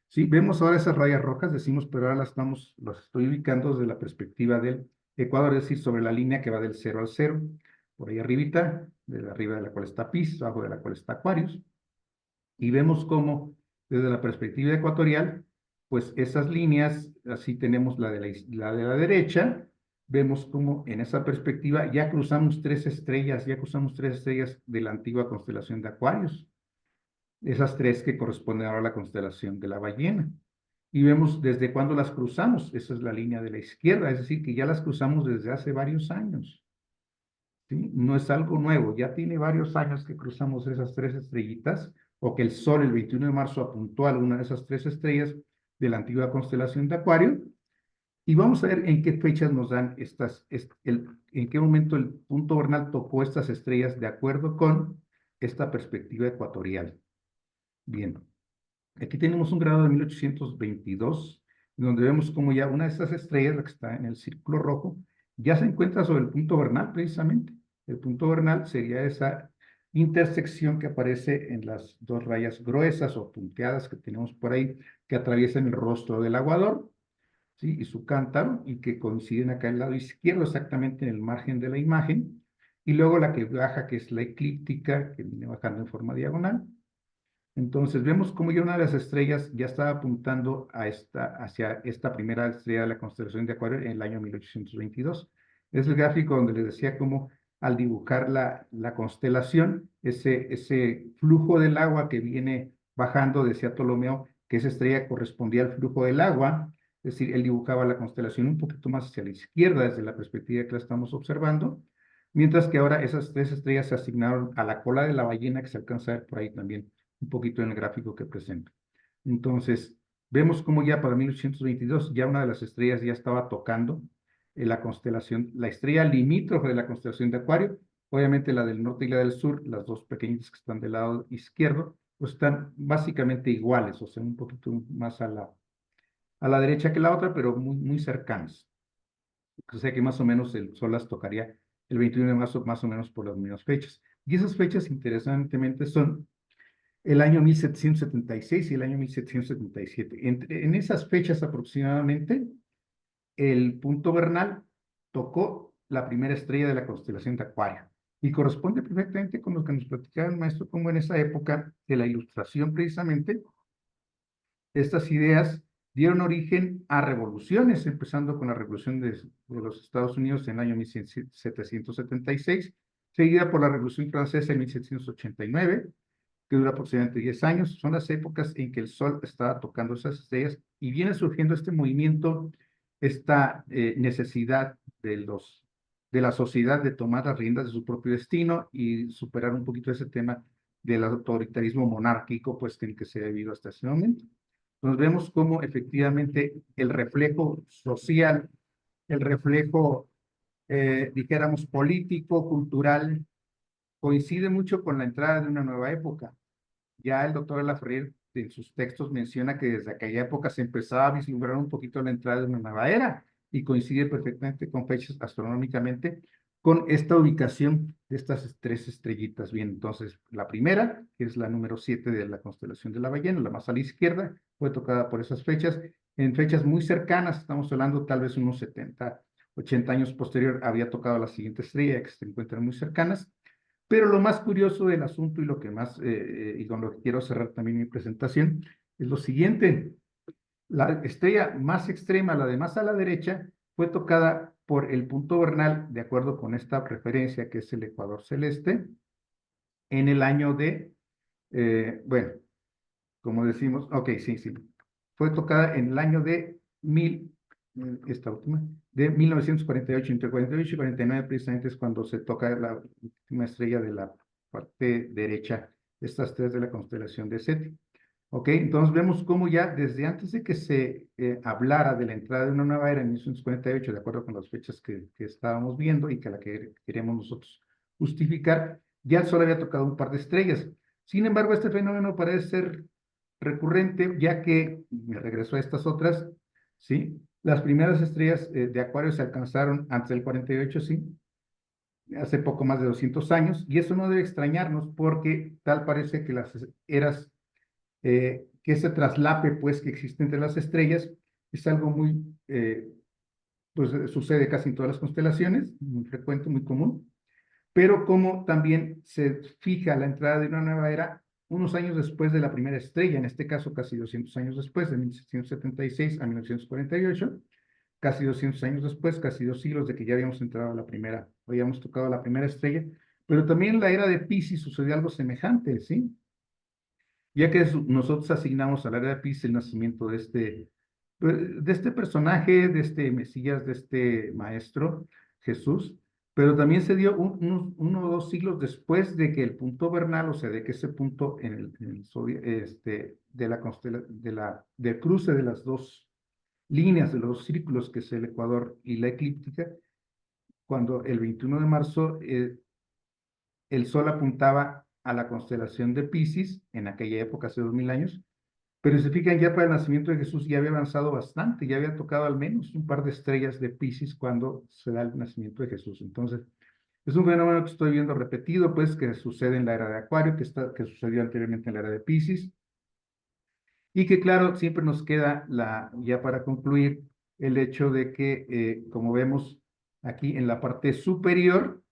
Sí, vemos ahora esas rayas rojas, decimos, pero ahora las estoy ubicando desde la perspectiva del Ecuador, es decir, sobre la línea que va del 0 al 0, por ahí arribita, de arriba de la cual está Piscis, abajo de la cual está Aquarius, y vemos cómo desde la perspectiva ecuatorial, pues esas líneas, así tenemos la de la derecha, vemos cómo en esa perspectiva ya cruzamos tres estrellas de la antigua constelación de Acuarios, esas tres que corresponden ahora a la constelación de la ballena. Y vemos desde cuándo las cruzamos, esa es la línea de la izquierda, es decir, que ya las cruzamos desde hace varios años. ¿Sí? No es algo nuevo, ya tiene varios años que cruzamos esas tres estrellitas, o que el Sol el 21 de marzo apuntó a una de esas tres estrellas de la antigua constelación de Acuario, y vamos a ver en qué fechas nos dan en qué momento el punto vernal tocó estas estrellas de acuerdo con esta perspectiva ecuatorial. Bien, aquí tenemos un grado de 1822, donde vemos como ya una de estas estrellas, la que está en el círculo rojo, ya se encuentra sobre el punto vernal precisamente. El punto vernal sería esa intersección que aparece en las dos rayas gruesas o punteadas que tenemos por ahí, que atraviesan el rostro del aguador, ¿sí? Y su cántaro, y que coinciden acá en el lado izquierdo, exactamente en el margen de la imagen, y luego la que baja, que es la eclíptica, que viene bajando en forma diagonal. Entonces vemos cómo ya una de las estrellas ya estaba apuntando hacia esta primera estrella de la constelación de Acuario en el año 1822. Es el gráfico donde les decía cómo al dibujar la constelación, ese flujo del agua que viene bajando, decía Ptolomeo, que esa estrella correspondía al flujo del agua, es decir, él dibujaba la constelación un poquito más hacia la izquierda desde la perspectiva que la estamos observando, mientras que ahora esas tres estrellas se asignaron a la cola de la ballena, que se alcanza a ver por ahí también un poquito en el gráfico que presento. Entonces, vemos cómo ya para 1822 ya una de las estrellas ya estaba tocando la constelación, la estrella limítrofe de la constelación de Acuario, obviamente la del norte y la del sur, las dos pequeñitas que están del lado izquierdo, pues están básicamente iguales, o sea, un poquito más a la derecha que la otra, pero muy, muy cercanas. O sea que más o menos el Sol las tocaría el 21 de marzo, más o menos por las mismas fechas. Y esas fechas, interesantemente, son el año 1776 y el año 1777. En esas fechas aproximadamente, el punto vernal tocó la primera estrella de la constelación de Acuario. Y corresponde perfectamente con lo que nos platicaba el maestro, como en esa época de la Ilustración precisamente, estas ideas dieron origen a revoluciones, empezando con la Revolución de los Estados Unidos en el año 1776, seguida por la Revolución Francesa en 1789, que dura aproximadamente 10 años. Son las épocas en que el Sol estaba tocando esas estrellas y viene surgiendo este movimiento, esta necesidad de la sociedad de tomar las riendas de su propio destino y superar un poquito ese tema del autoritarismo monárquico, pues que se ha vivido hasta ese momento. Entonces vemos cómo efectivamente el reflejo social, el reflejo, dijéramos, político, cultural, coincide mucho con la entrada de una nueva época. Ya el doctor Laferrier en sus textos menciona que desde aquella época se empezaba a vislumbrar un poquito la entrada de una nueva era y coincide perfectamente con fechas astronómicamente con esta ubicación de estas tres estrellitas. Bien, entonces la primera, que es la número 7 de la constelación de la ballena, la más a la izquierda, fue tocada por esas fechas. En fechas muy cercanas, estamos hablando tal vez unos 70, 80 años posterior, había tocado la siguiente estrella, que se encuentran muy cercanas. Pero lo más curioso del asunto y lo que más, y con lo que quiero cerrar también mi presentación, es lo siguiente. La estrella más extrema, la de más a la derecha, fue tocada por el punto vernal, de acuerdo con esta referencia que es el ecuador celeste, en el año de, bueno, como decimos, ok, sí, sí, fue tocada en el año de esta última, de 1948, entre 48 y 49 precisamente es cuando se toca la última estrella de la parte derecha, estas tres de la constelación de Seti. Ok, entonces vemos cómo ya desde antes de que se hablara de la entrada de una nueva era en 1948, de acuerdo con las fechas que estábamos viendo y que la que queremos nosotros justificar, ya el Sol había tocado un par de estrellas. Sin embargo, este fenómeno parece ser recurrente, ya que, me regreso a estas otras, ¿sí? Las primeras estrellas de Acuario se alcanzaron antes del 48, ¿sí? Hace poco más de 200 años, y eso no debe extrañarnos porque tal parece que las eras, que ese traslape, pues, que existe entre las estrellas, es algo muy, pues, sucede casi en todas las constelaciones, muy frecuente, muy común, pero como también se fija la entrada de una nueva era unos años después de la primera estrella, en este caso casi 200 años después, de 1776 a 1948, casi 200 años después, casi 2 siglos de que ya habíamos entrado a la primera, habíamos tocado la primera estrella, pero también en la era de Piscis sucedió algo semejante, ¿sí? Ya que nosotros asignamos a la era de Piscis el nacimiento de este personaje, de este Mesías, de este maestro, Jesús, pero también se dio uno o 2 siglos después de que el punto vernal, o sea, de que ese punto de del cruce de las dos líneas, de los dos círculos, que es el ecuador y la eclíptica, cuando el 21 de marzo el Sol apuntaba a la constelación de Piscis, en aquella época, hace 2000 años, pero se fijan, ya para el nacimiento de Jesús ya había avanzado bastante, ya había tocado al menos un par de estrellas de Piscis cuando se da el nacimiento de Jesús. Entonces, es un fenómeno que estoy viendo repetido, pues, que sucede en la era de Acuario, que sucedió anteriormente en la era de Piscis, y que, claro, siempre nos queda, ya para concluir, el hecho de que, como vemos aquí en la parte superior,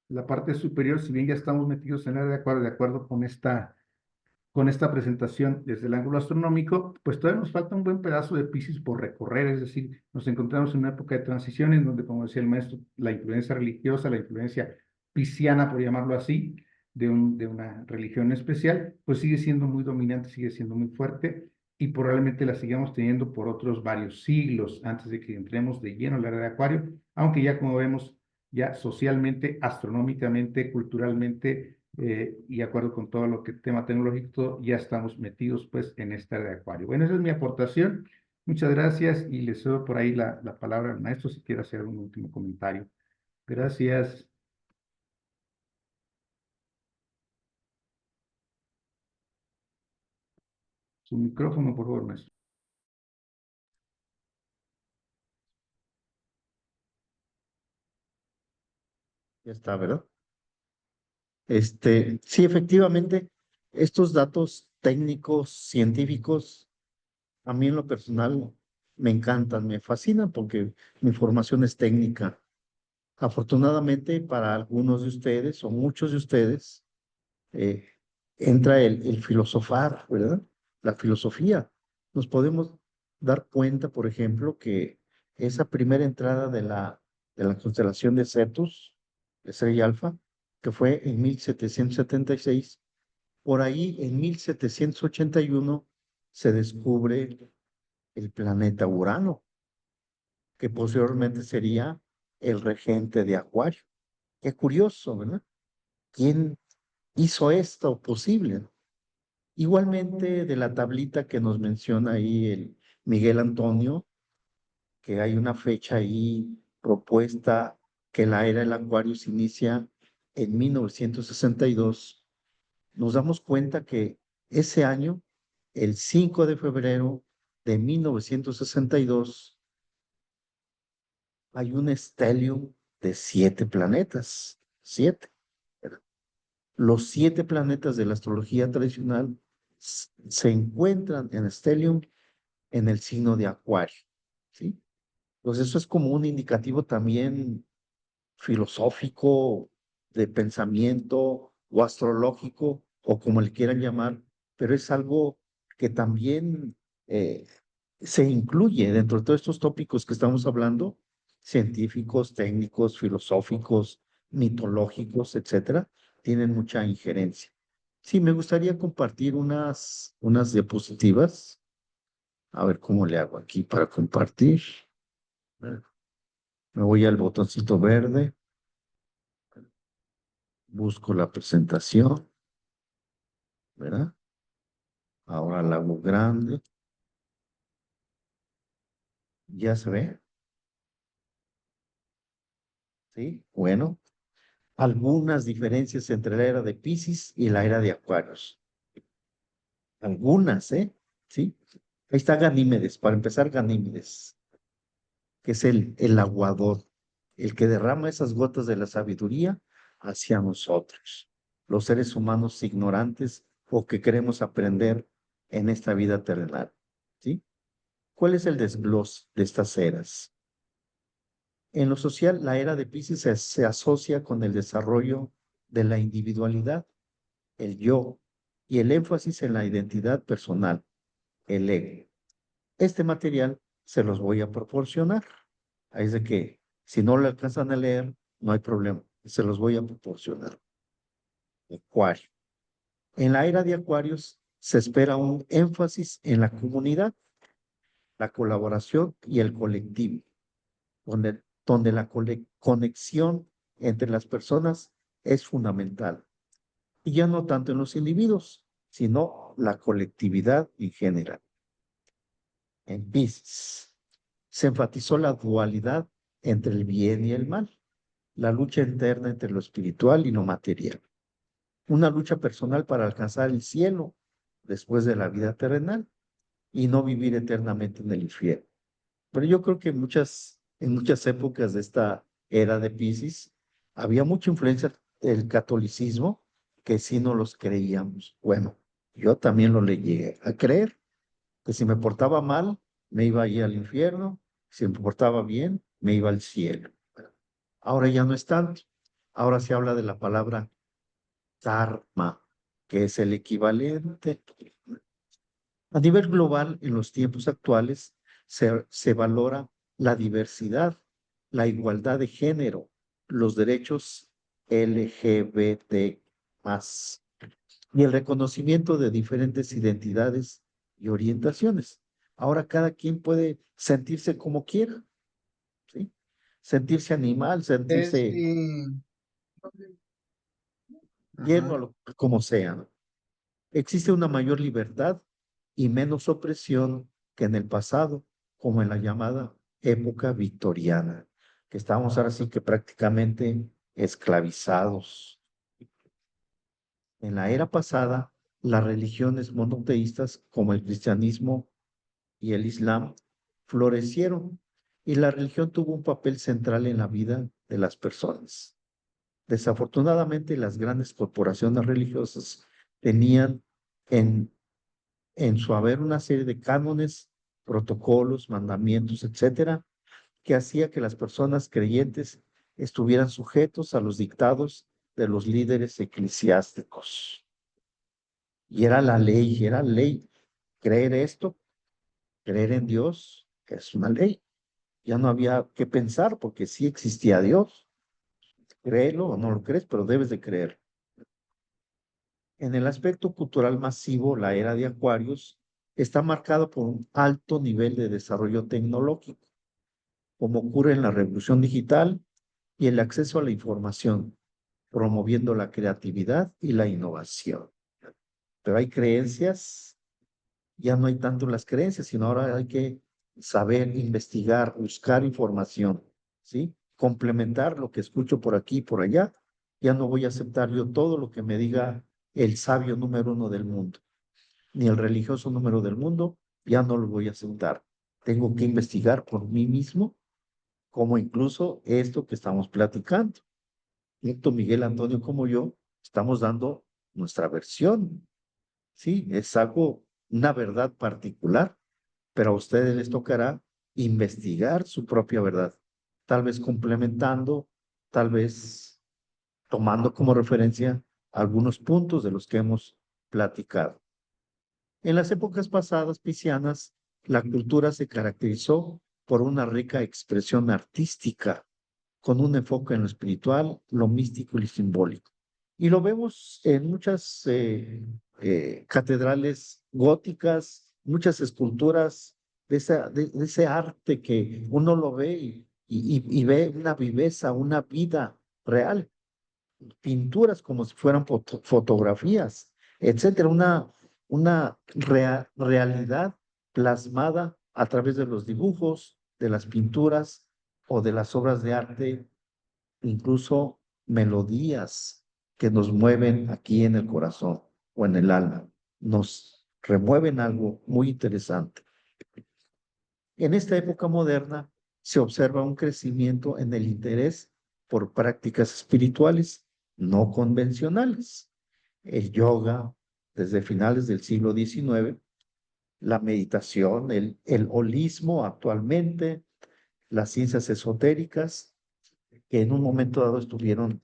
si bien ya estamos metidos en la era de acuerdo con esta presentación desde el ángulo astronómico, pues todavía nos falta un buen pedazo de Piscis por recorrer, es decir, nos encontramos en una época de transición en donde, como decía el maestro, la influencia religiosa, la influencia pisciana, por llamarlo así, de una religión especial, pues sigue siendo muy dominante, sigue siendo muy fuerte y probablemente la sigamos teniendo por otros varios siglos antes de que entremos de lleno en la era de Acuario, aunque ya como vemos, ya socialmente, astronómicamente, culturalmente, y de acuerdo con todo lo que tema tecnológico, ya estamos metidos pues en esta era de Acuario. Bueno, esa es mi aportación. Muchas gracias y les cedo por ahí la palabra al maestro si quiere hacer un último comentario. Gracias. Su micrófono, por favor, maestro. Ya está, ¿verdad? Sí, efectivamente, estos datos técnicos, científicos, a mí en lo personal me encantan, me fascinan porque mi formación es técnica. Afortunadamente para algunos de ustedes o muchos de ustedes, eh, entra el filosofar, ¿verdad? La filosofía. Nos podemos dar cuenta, por ejemplo, que esa primera entrada de la constelación de Cetus, estrella alfa, que fue en 1776, por ahí en 1781 se descubre el planeta Urano, que posteriormente sería el regente de Acuario. Qué curioso, ¿verdad? ¿Quién hizo esto posible? Igualmente de la tablita que nos menciona ahí el Miguel Antonio, que hay una fecha ahí propuesta que la era del Acuario se inicia en 1962, nos damos cuenta que ese año, el 5 de febrero de 1962, hay un stellium de 7 planetas, 7. Los 7 planetas de la astrología tradicional se encuentran en stellium en el signo de Acuario, ¿sí? Entonces eso es como un indicativo también filosófico, de pensamiento o astrológico, o como le quieran llamar, pero es algo que también eh, se incluye dentro de todos estos tópicos que estamos hablando, científicos, técnicos, filosóficos, mitológicos, etcétera, tienen mucha injerencia. Sí, me gustaría compartir unas diapositivas. A ver cómo le hago aquí para compartir. Me voy al botoncito verde, busco la presentación, ¿verdad? Ahora la hago grande. ¿Ya se ve? ¿Sí? Bueno, algunas diferencias entre la era de Piscis y la era de Acuarios. Algunas, ¿eh? ¿Sí? Ahí está Ganímedes, para empezar Ganímedes, que es el aguador, el que derrama esas gotas de la sabiduría hacia nosotros, los seres humanos ignorantes o que queremos aprender en esta vida terrenal, ¿sí? ¿Cuál es el desglose de estas eras? En lo social, la era de Piscis se asocia con el desarrollo de la individualidad, el yo, y el énfasis en la identidad personal, el ego. Este material se los voy a proporcionar. Es de que si no lo alcanzan a leer, no hay problema. Se los voy a proporcionar. Acuario. En la era de Acuarios se espera un énfasis en la comunidad, la colaboración y el colectivo, donde la conexión entre las personas es fundamental. Y ya no tanto en los individuos, sino la colectividad en general. En Piscis se enfatizó la dualidad entre el bien y el mal, la lucha interna entre lo espiritual y lo material, una lucha personal para alcanzar el cielo después de la vida terrenal y no vivir eternamente en el infierno. Pero yo creo que en muchas épocas de esta era de Piscis había mucha influencia del catolicismo que sí no los creíamos. Bueno, yo también lo le llegué a creer, que si me portaba mal, me iba a ir al infierno, si me portaba bien, me iba al cielo. Ahora ya no es tanto. Ahora se habla de la palabra karma, que es el equivalente. A nivel global, en los tiempos actuales, se valora la diversidad, la igualdad de género, los derechos LGBT más y el reconocimiento de diferentes identidades y orientaciones. Ahora cada quien puede sentirse como quiera, ¿sí? Sentirse animal, Es sentirse bien. lleno, Ajá. como sea, ¿no? Existe una mayor libertad y menos opresión que en el pasado, como en la llamada época victoriana, que estábamos ahora sí que prácticamente esclavizados. En la era pasada, las religiones monoteístas como el cristianismo y el islam florecieron y la religión tuvo un papel central en la vida de las personas. Desafortunadamente, las grandes corporaciones religiosas tenían en en su haber una serie de cánones, protocolos, mandamientos, etcétera, que hacía que las personas creyentes estuvieran sujetos a los dictados de los líderes eclesiásticos. Y era la ley, era ley. Creer esto, creer en Dios, es una ley. Ya no había que pensar porque sí existía Dios. Créelo o no lo crees, pero debes de creer. En el aspecto cultural masivo, la era de Acuarios está marcada por un alto nivel de desarrollo tecnológico, como ocurre en la revolución digital y el acceso a la información, promoviendo la creatividad y la innovación. Pero hay creencias, ya no hay tanto las creencias, sino ahora hay que saber, investigar, buscar información, ¿sí? Complementar lo que escucho por aquí y por allá. Ya no voy a aceptar yo todo lo que me diga el sabio número uno del mundo, ni el religioso número del mundo, ya no lo voy a aceptar. Tengo que investigar por mí mismo, como incluso esto que estamos platicando. Tanto Miguel Antonio como yo estamos dando nuestra versión, ¿sí? Es algo, una verdad particular, pero a ustedes les tocará investigar su propia verdad, tal vez complementando, tal vez tomando como referencia algunos puntos de los que hemos platicado. En las épocas pasadas piscianas, la cultura se caracterizó por una rica expresión artística, con un enfoque en lo espiritual, lo místico y lo simbólico. Y lo vemos en muchas catedrales góticas, muchas esculturas de ese arte que uno lo ve y ve una viveza, una vida real, pinturas como si fueran fotografías, etcétera, una realidad plasmada a través de los dibujos, de las pinturas o de las obras de arte, incluso melodías que nos mueven aquí en el corazón o en el alma, nos remueven algo muy interesante. En esta época moderna se observa un crecimiento en el interés por prácticas espirituales no convencionales. El yoga, desde finales del siglo XIX, la meditación, el holismo actualmente, las ciencias esotéricas, que en un momento dado estuvieron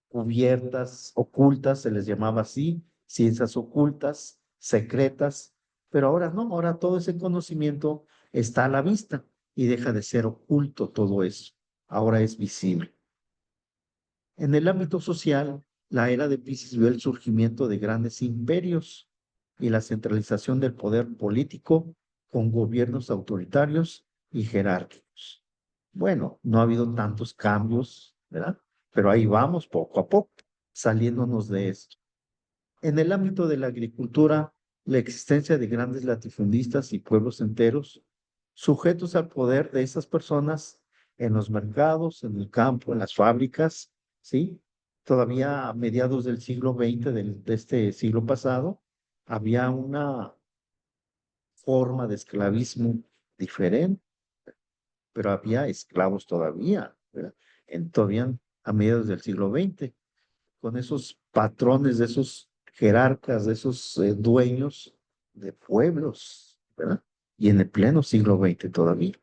cubiertas, ocultas, se les llamaba así, ciencias ocultas, secretas, pero ahora no, ahora todo ese conocimiento está a la vista y deja de ser oculto todo eso, ahora es visible. En el ámbito social, la era de Piscis vio el surgimiento de grandes imperios y la centralización del poder político con gobiernos autoritarios y jerárquicos. Bueno, no ha habido tantos cambios, ¿verdad? Pero ahí vamos poco a poco, saliéndonos de esto. En el ámbito de la agricultura, la existencia de grandes latifundistas y pueblos enteros sujetos al poder de esas personas en los mercados, en el campo, en las fábricas, ¿sí? Todavía a mediados del siglo XX, de este siglo pasado, había una forma de esclavismo diferente, pero había esclavos todavía, ¿verdad? Todavía a mediados del siglo XX, con esos patrones de esos jerarcas, de esos dueños de pueblos, ¿verdad? Y en el pleno siglo XX todavía.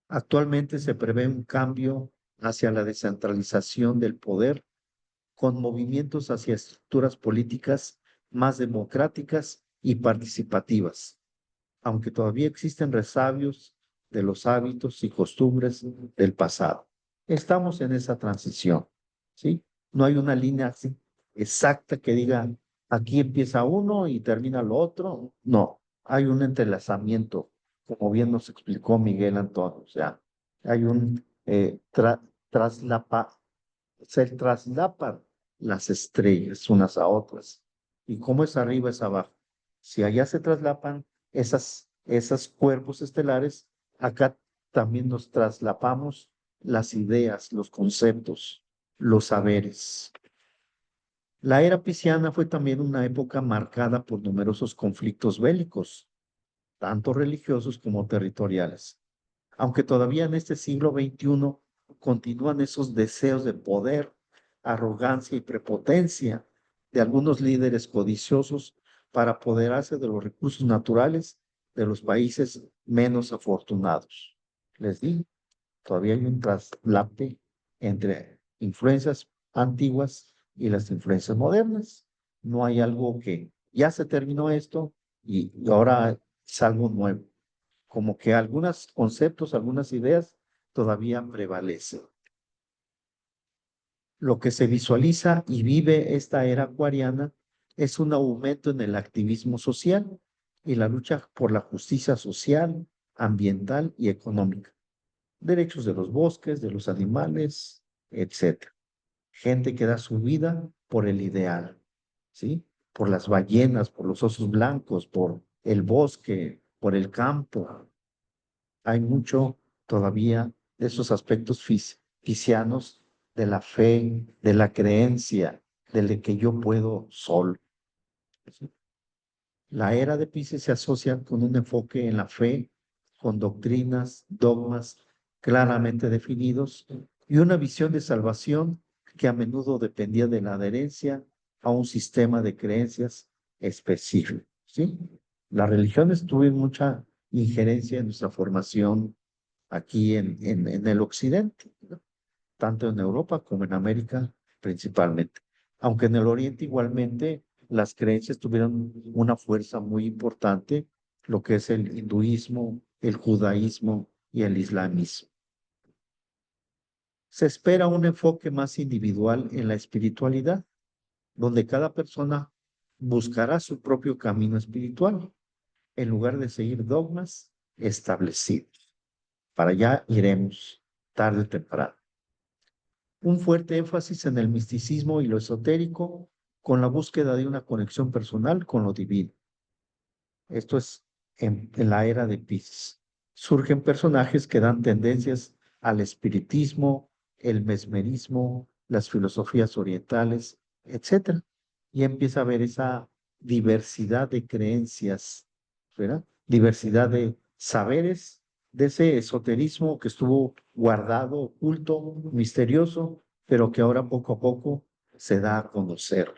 Actualmente se prevé un cambio hacia la descentralización del poder con movimientos hacia estructuras políticas más democráticas y participativas, aunque todavía existen resabios de los hábitos y costumbres del pasado. Estamos en esa transición, ¿sí? No hay una línea así exacta que diga aquí empieza uno y termina lo otro. No, hay un entrelazamiento, como bien nos explicó Miguel Antonio. O sea, hay un traslapa, se traslapan las estrellas unas a otras. Y como es arriba es abajo. Si allá se traslapan esas cuerpos estelares, acá también nos traslapamos las ideas, los conceptos, los saberes. La era pisciana fue también una época marcada por numerosos conflictos bélicos, tanto religiosos como territoriales. Aunque todavía en este siglo XXI continúan esos deseos de poder, arrogancia y prepotencia de algunos líderes codiciosos para apoderarse de los recursos naturales de los países menos afortunados. Les digo, Todavía hay un traslape entre influencias antiguas y las influencias modernas. No hay algo que ya se terminó esto y ahora es algo nuevo. Como que algunos conceptos, algunas ideas todavía prevalecen. Lo que se visualiza y vive esta era acuariana es un aumento en el activismo social y la lucha por la justicia social, ambiental y económica, derechos de los bosques, de los animales, etcétera. Gente que da su vida por el ideal, ¿sí? Por las ballenas, por los osos blancos, por el bosque, por el campo. Hay mucho todavía de esos aspectos piscianos de la fe, de la creencia, de que yo puedo solo. ¿Sí? La era de Piscis se asocia con un enfoque en la fe, con doctrinas, dogmas claramente definidos y una visión de salvación que a menudo dependía de la adherencia a un sistema de creencias específico. ¿Sí? Las religiones tuvieron mucha injerencia en nuestra formación aquí en el occidente, ¿no? Tanto en Europa como en América principalmente. Aunque en el Oriente igualmente las creencias tuvieron una fuerza muy importante, lo que es el hinduismo, el judaísmo y el islamismo. Se espera un enfoque más individual en la espiritualidad, donde cada persona buscará su propio camino espiritual, en lugar de seguir dogmas establecidos. Para allá iremos, tarde o temprano. Un fuerte énfasis en el misticismo y lo esotérico, con la búsqueda de una conexión personal con lo divino. Esto es en la era de Piscis. Surgen personajes que dan tendencias al espiritismo, el mesmerismo, las filosofías orientales, etcétera. Y empieza a haber esa diversidad de creencias, ¿verdad? Diversidad de saberes, de ese esoterismo que estuvo guardado, oculto, misterioso, pero que ahora poco a poco se da a conocer.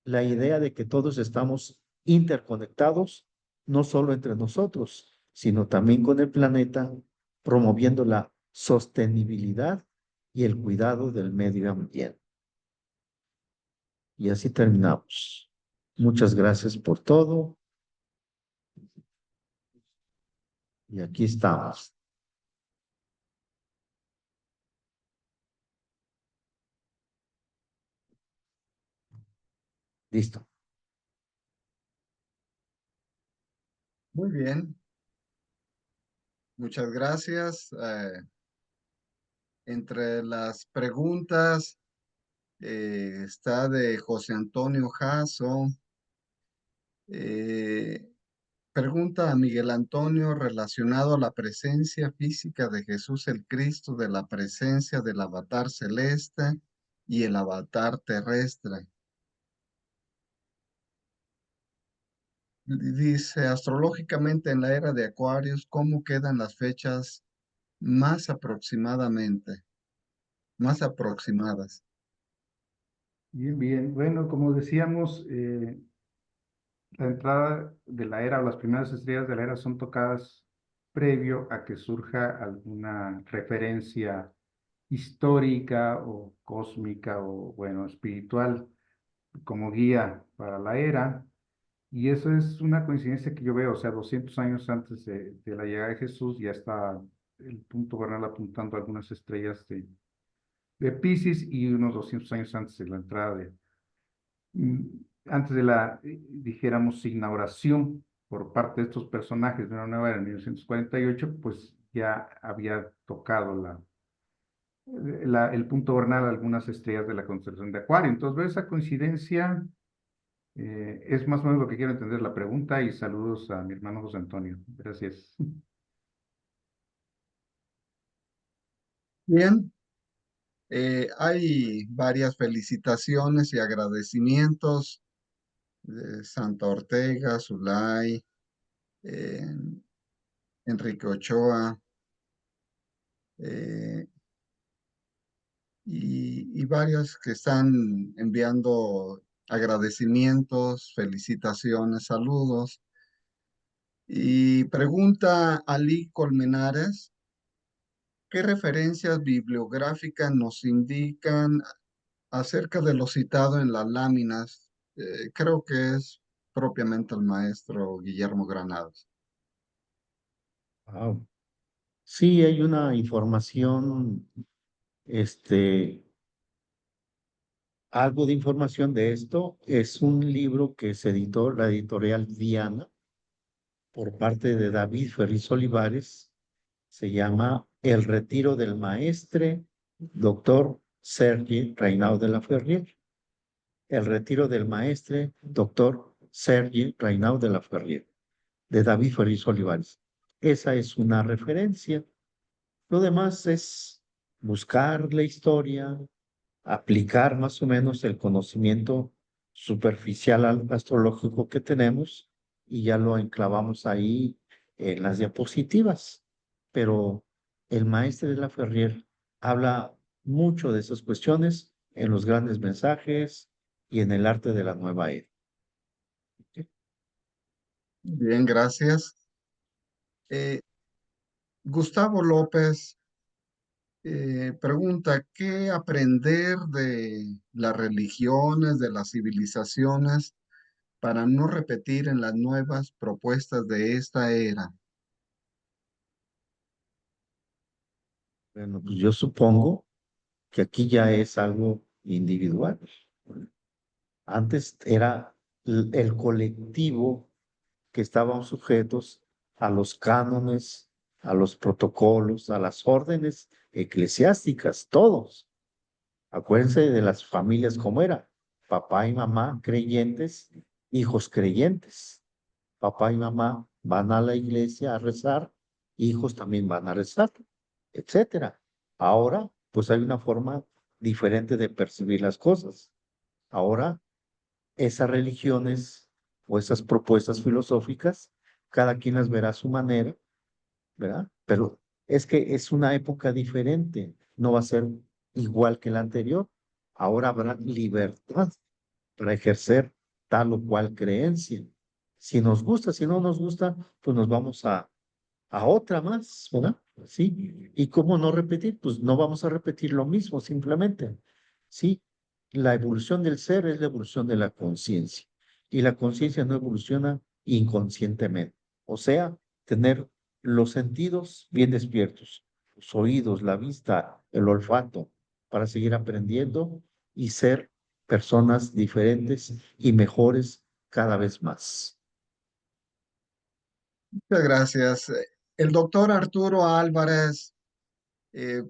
La idea de que todos estamos interconectados, no solo entre nosotros, sino también con el planeta, promoviendo la sostenibilidad y el cuidado del medio ambiente. Y así terminamos. Muchas gracias por todo. Y aquí estamos. Listo. Muy bien, muchas gracias. Entre las preguntas está de José Antonio Jasso. Eh, Pregunta a Miguel Antonio relacionado a la presencia física de Jesús el Cristo, de la presencia del avatar celeste y el avatar terrestre. Dice, astrológicamente en la era de Acuarios, ¿cómo quedan las fechas más aproximadamente, más aproximadas? Bien, bien. Bueno, como decíamos, la entrada de la era o las primeras estrellas de la era son tocadas previo a que surja alguna referencia histórica o cósmica o, bueno, espiritual como guía para la era. Y eso es una coincidencia que yo veo, o sea, 200 años antes de la llegada de Jesús ya está el punto vernal apuntando a algunas estrellas de Piscis y unos 200 años antes de la entrada mm, antes de la, dijéramos, inauguración por parte de estos personajes de una nueva era en 1948, pues ya había tocado el punto vernal a algunas estrellas de la constelación de Acuario. Entonces, ver esa coincidencia es más o menos lo que quiero entender la pregunta y saludos a mi hermano José Antonio. Gracias. Bien, hay varias felicitaciones y agradecimientos de Santa Ortega, Zulay, eh, Enrique Ochoa, eh, y varios que están enviando agradecimientos, felicitaciones, saludos. Y pregunta Ali Colmenares, ¿qué referencias bibliográficas nos indican acerca de lo citado en las láminas? Creo que es propiamente el maestro Guillermo Granados. Wow. Sí, hay una información, este, algo de información de esto. Es un libro que se editó la editorial Diana por parte de David Ferriz Olivares. Se llama El retiro del maestre, doctor Sergi Reinao de la Ferrier. El retiro del maestre, doctor Sergi Reinao de la Ferrier, de David Ferriz Olivares. Esa es una referencia. Lo demás es buscar la historia, aplicar más o menos el conocimiento superficial astrológico que tenemos y ya lo enclavamos ahí en las diapositivas. Pero el maestro de la Ferrier habla mucho de esas cuestiones en los grandes mensajes y en el arte de la nueva era. Bien, gracias. Eh, Gustavo López pregunta, ¿qué aprender de las religiones, de las civilizaciones, para no repetir en las nuevas propuestas de esta era? Bueno, pues yo supongo que aquí ya es algo individual. Antes era el colectivo que estaban sujetos a los cánones, a los protocolos, a las órdenes eclesiásticas, todos. Acuérdense de las familias como era. Papá y mamá creyentes, hijos creyentes. Papá y mamá van a la iglesia a rezar, hijos también van a rezar, etcétera. Ahora, pues hay una forma diferente de percibir las cosas. Ahora esas religiones o esas propuestas filosóficas, cada quien las verá a su manera, ¿verdad? Pero es que es una época diferente, no va a ser igual que la anterior. Ahora habrá libertad para ejercer tal o cual creencia. Si nos gusta, si no nos gusta, pues nos vamos a otra más, ¿verdad? Sí. ¿Y cómo no repetir? Pues no vamos a repetir lo mismo, simplemente. Sí. La evolución del ser es la evolución de la conciencia. Y la conciencia no evoluciona inconscientemente. O sea, tener los sentidos bien despiertos, los oídos, la vista, el olfato, para seguir aprendiendo y ser personas diferentes y mejores cada vez más. Muchas gracias. El doctor Arturo Álvarez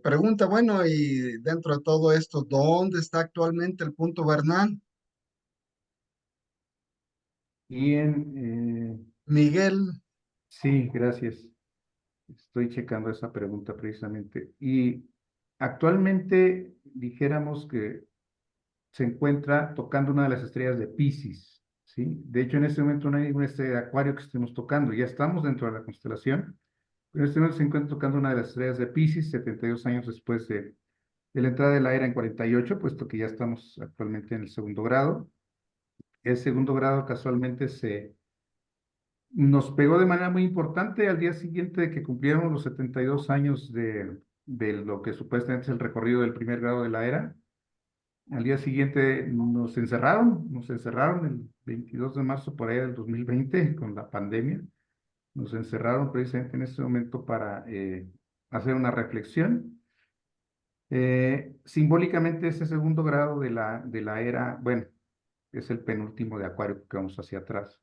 pregunta, bueno, y dentro de todo esto, ¿dónde está actualmente el punto vernal? Bien, Miguel, sí, gracias. Estoy checando esa pregunta precisamente. Y actualmente dijéramos que se encuentra tocando una de las estrellas de Piscis, ¿sí? De hecho, en este momento no hay una estrella de Acuario que estemos tocando, ya estamos dentro de la constelación, pero en este momento se encuentra tocando una de las estrellas de Piscis, 72 años después de la entrada de la era en 48, puesto que ya estamos actualmente en el segundo grado. El segundo grado casualmente nos pegó de manera muy importante al día siguiente de que cumplieron los 72 años de lo que supuestamente es el recorrido del primer grado de la era. Al día siguiente nos encerraron el 22 de marzo por ahí del 2020 con la pandemia. Nos encerraron precisamente en ese momento para hacer una reflexión. Simbólicamente ese segundo grado de la era, bueno, es el penúltimo de Acuario que vamos hacia atrás,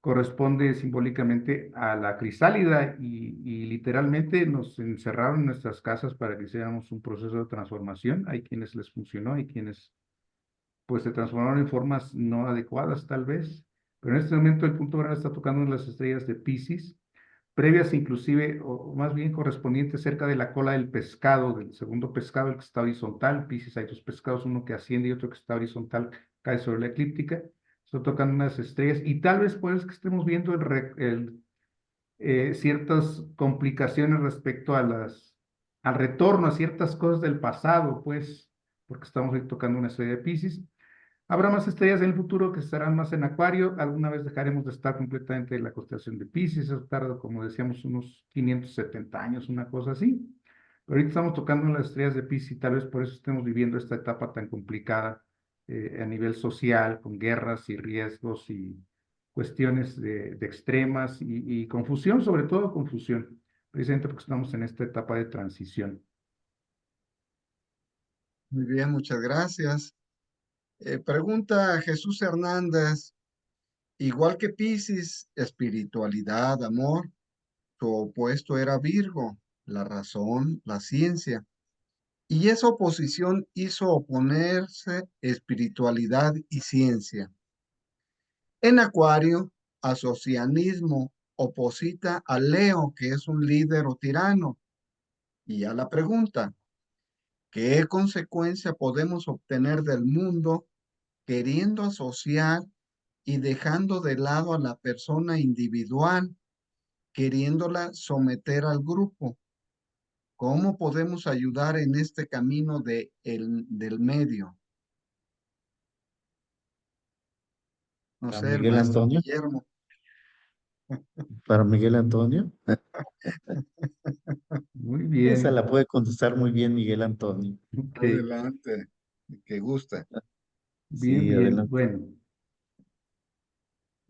corresponde simbólicamente a la crisálida y literalmente nos encerraron en nuestras casas para que hiciéramos un proceso de transformación. Hay quienes les funcionó, hay quienes pues se transformaron en formas no adecuadas tal vez, pero en este momento el punto grado está tocando en las estrellas de Piscis, previas inclusive, o más bien correspondientes cerca de la cola del pescado, del segundo pescado, el que está horizontal. Piscis hay dos pescados, uno que asciende y otro que está horizontal, cae sobre la eclíptica. Está tocando unas estrellas y tal vez por eso que estemos viendo ciertas complicaciones respecto al retorno a ciertas cosas del pasado, pues, porque estamos ahí tocando una estrella de Piscis. Habrá más estrellas en el futuro que estarán más en Acuario. Alguna vez dejaremos de estar completamente en la constelación de Piscis. Eso tarda, como decíamos, unos 570 años, una cosa así. Pero ahorita estamos tocando en las estrellas de Piscis y tal vez por eso estemos viviendo esta etapa tan complicada a nivel social, con guerras y riesgos y cuestiones de extremas y confusión, sobre todo confusión, precisamente porque estamos en esta etapa de transición. Muy bien, muchas gracias. Pregunta Jesús Hernández, igual que Piscis, espiritualidad, amor, su opuesto era Virgo, la razón, la ciencia. Y esa oposición hizo oponerse espiritualidad y ciencia. En Acuario, asocianismo oposita a Leo, que es un líder o tirano. Y a la pregunta, ¿qué consecuencia podemos obtener del mundo queriendo asociar y dejando de lado a la persona individual, queriéndola someter al grupo? ¿Cómo podemos ayudar en este camino del medio? No Para sé, el Miguel maestro Antonio, Guillermo. para Miguel Antonio, Muy esa bien. la puede contestar muy bien Miguel Antonio. Ok. Adelante, que guste. Bien, Sí, bien. adelante. Bueno,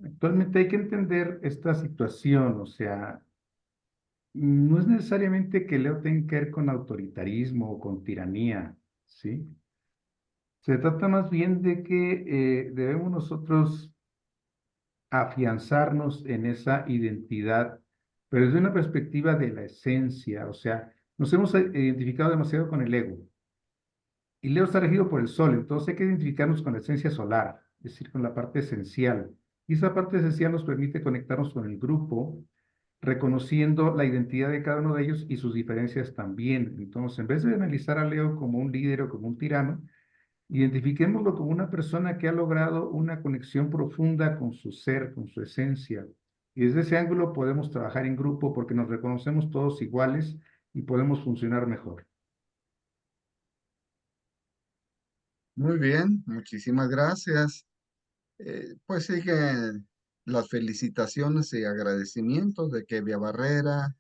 actualmente hay que entender esta situación, o sea, no es necesariamente que Leo tenga que ver con autoritarismo o con tiranía, ¿sí? Se trata más bien de que debemos nosotros afianzarnos en esa identidad, pero desde una perspectiva de la esencia, o sea, nos hemos identificado demasiado con el ego. Y Leo está regido por el sol, entonces hay que identificarnos con la esencia solar, es decir, con la parte esencial. Y esa parte esencial nos permite conectarnos con el grupo, reconociendo la identidad de cada uno de ellos y sus diferencias también. Entonces, en vez de analizar a Leo como un líder o como un tirano, identifiquémoslo como una persona que ha logrado una conexión profunda con su ser, con su esencia. Y desde ese ángulo podemos trabajar en grupo porque nos reconocemos todos iguales y podemos funcionar mejor. Muy bien, muchísimas gracias. Pues siguen las felicitaciones y agradecimientos de Kevia Barrera,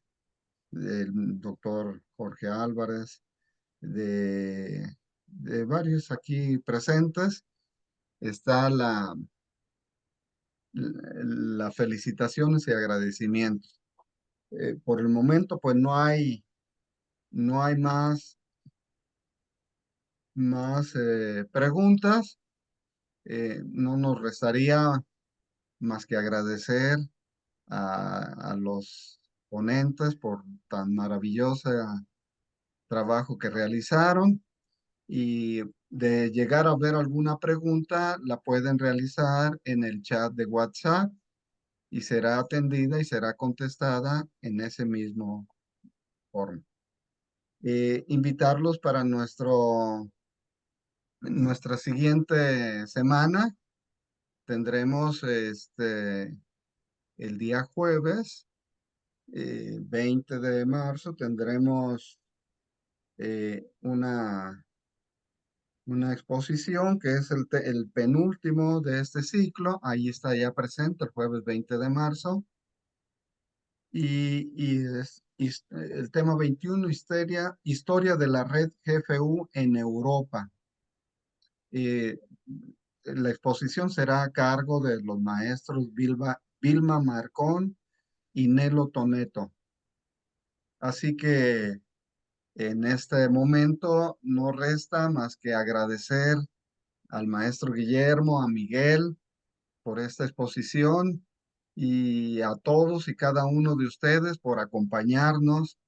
del doctor Jorge Álvarez, de varios aquí presentes. Está las felicitaciones y agradecimientos. Por el momento, pues no hay más preguntas. No nos restaría más que agradecer a los ponentes por tan maravilloso trabajo que realizaron y de llegar a ver alguna pregunta, la pueden realizar en el chat de WhatsApp y será atendida y será contestada en ese mismo forma. Invitarlos para nuestra siguiente semana. Tendremos el día jueves, 20 de marzo, tendremos una exposición que es el penúltimo de este ciclo. Ahí está ya presente el jueves 20 de marzo. El tema 21, historia de la red GFU en Europa. Eh, la exposición será a cargo de los maestros Vilma Marcón y Nelo Toneto. Así que en este momento no resta más que agradecer al maestro Guillermo, a Miguel por esta exposición y a todos y cada uno de ustedes por acompañarnos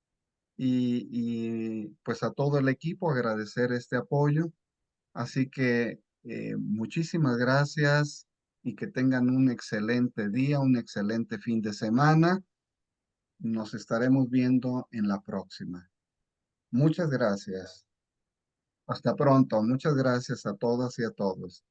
y pues a todo el equipo agradecer este apoyo. Así que muchísimas gracias y que tengan un excelente día, un excelente fin de semana. Nos estaremos viendo en la próxima. Muchas gracias. Hasta pronto. Muchas gracias a todas y a todos.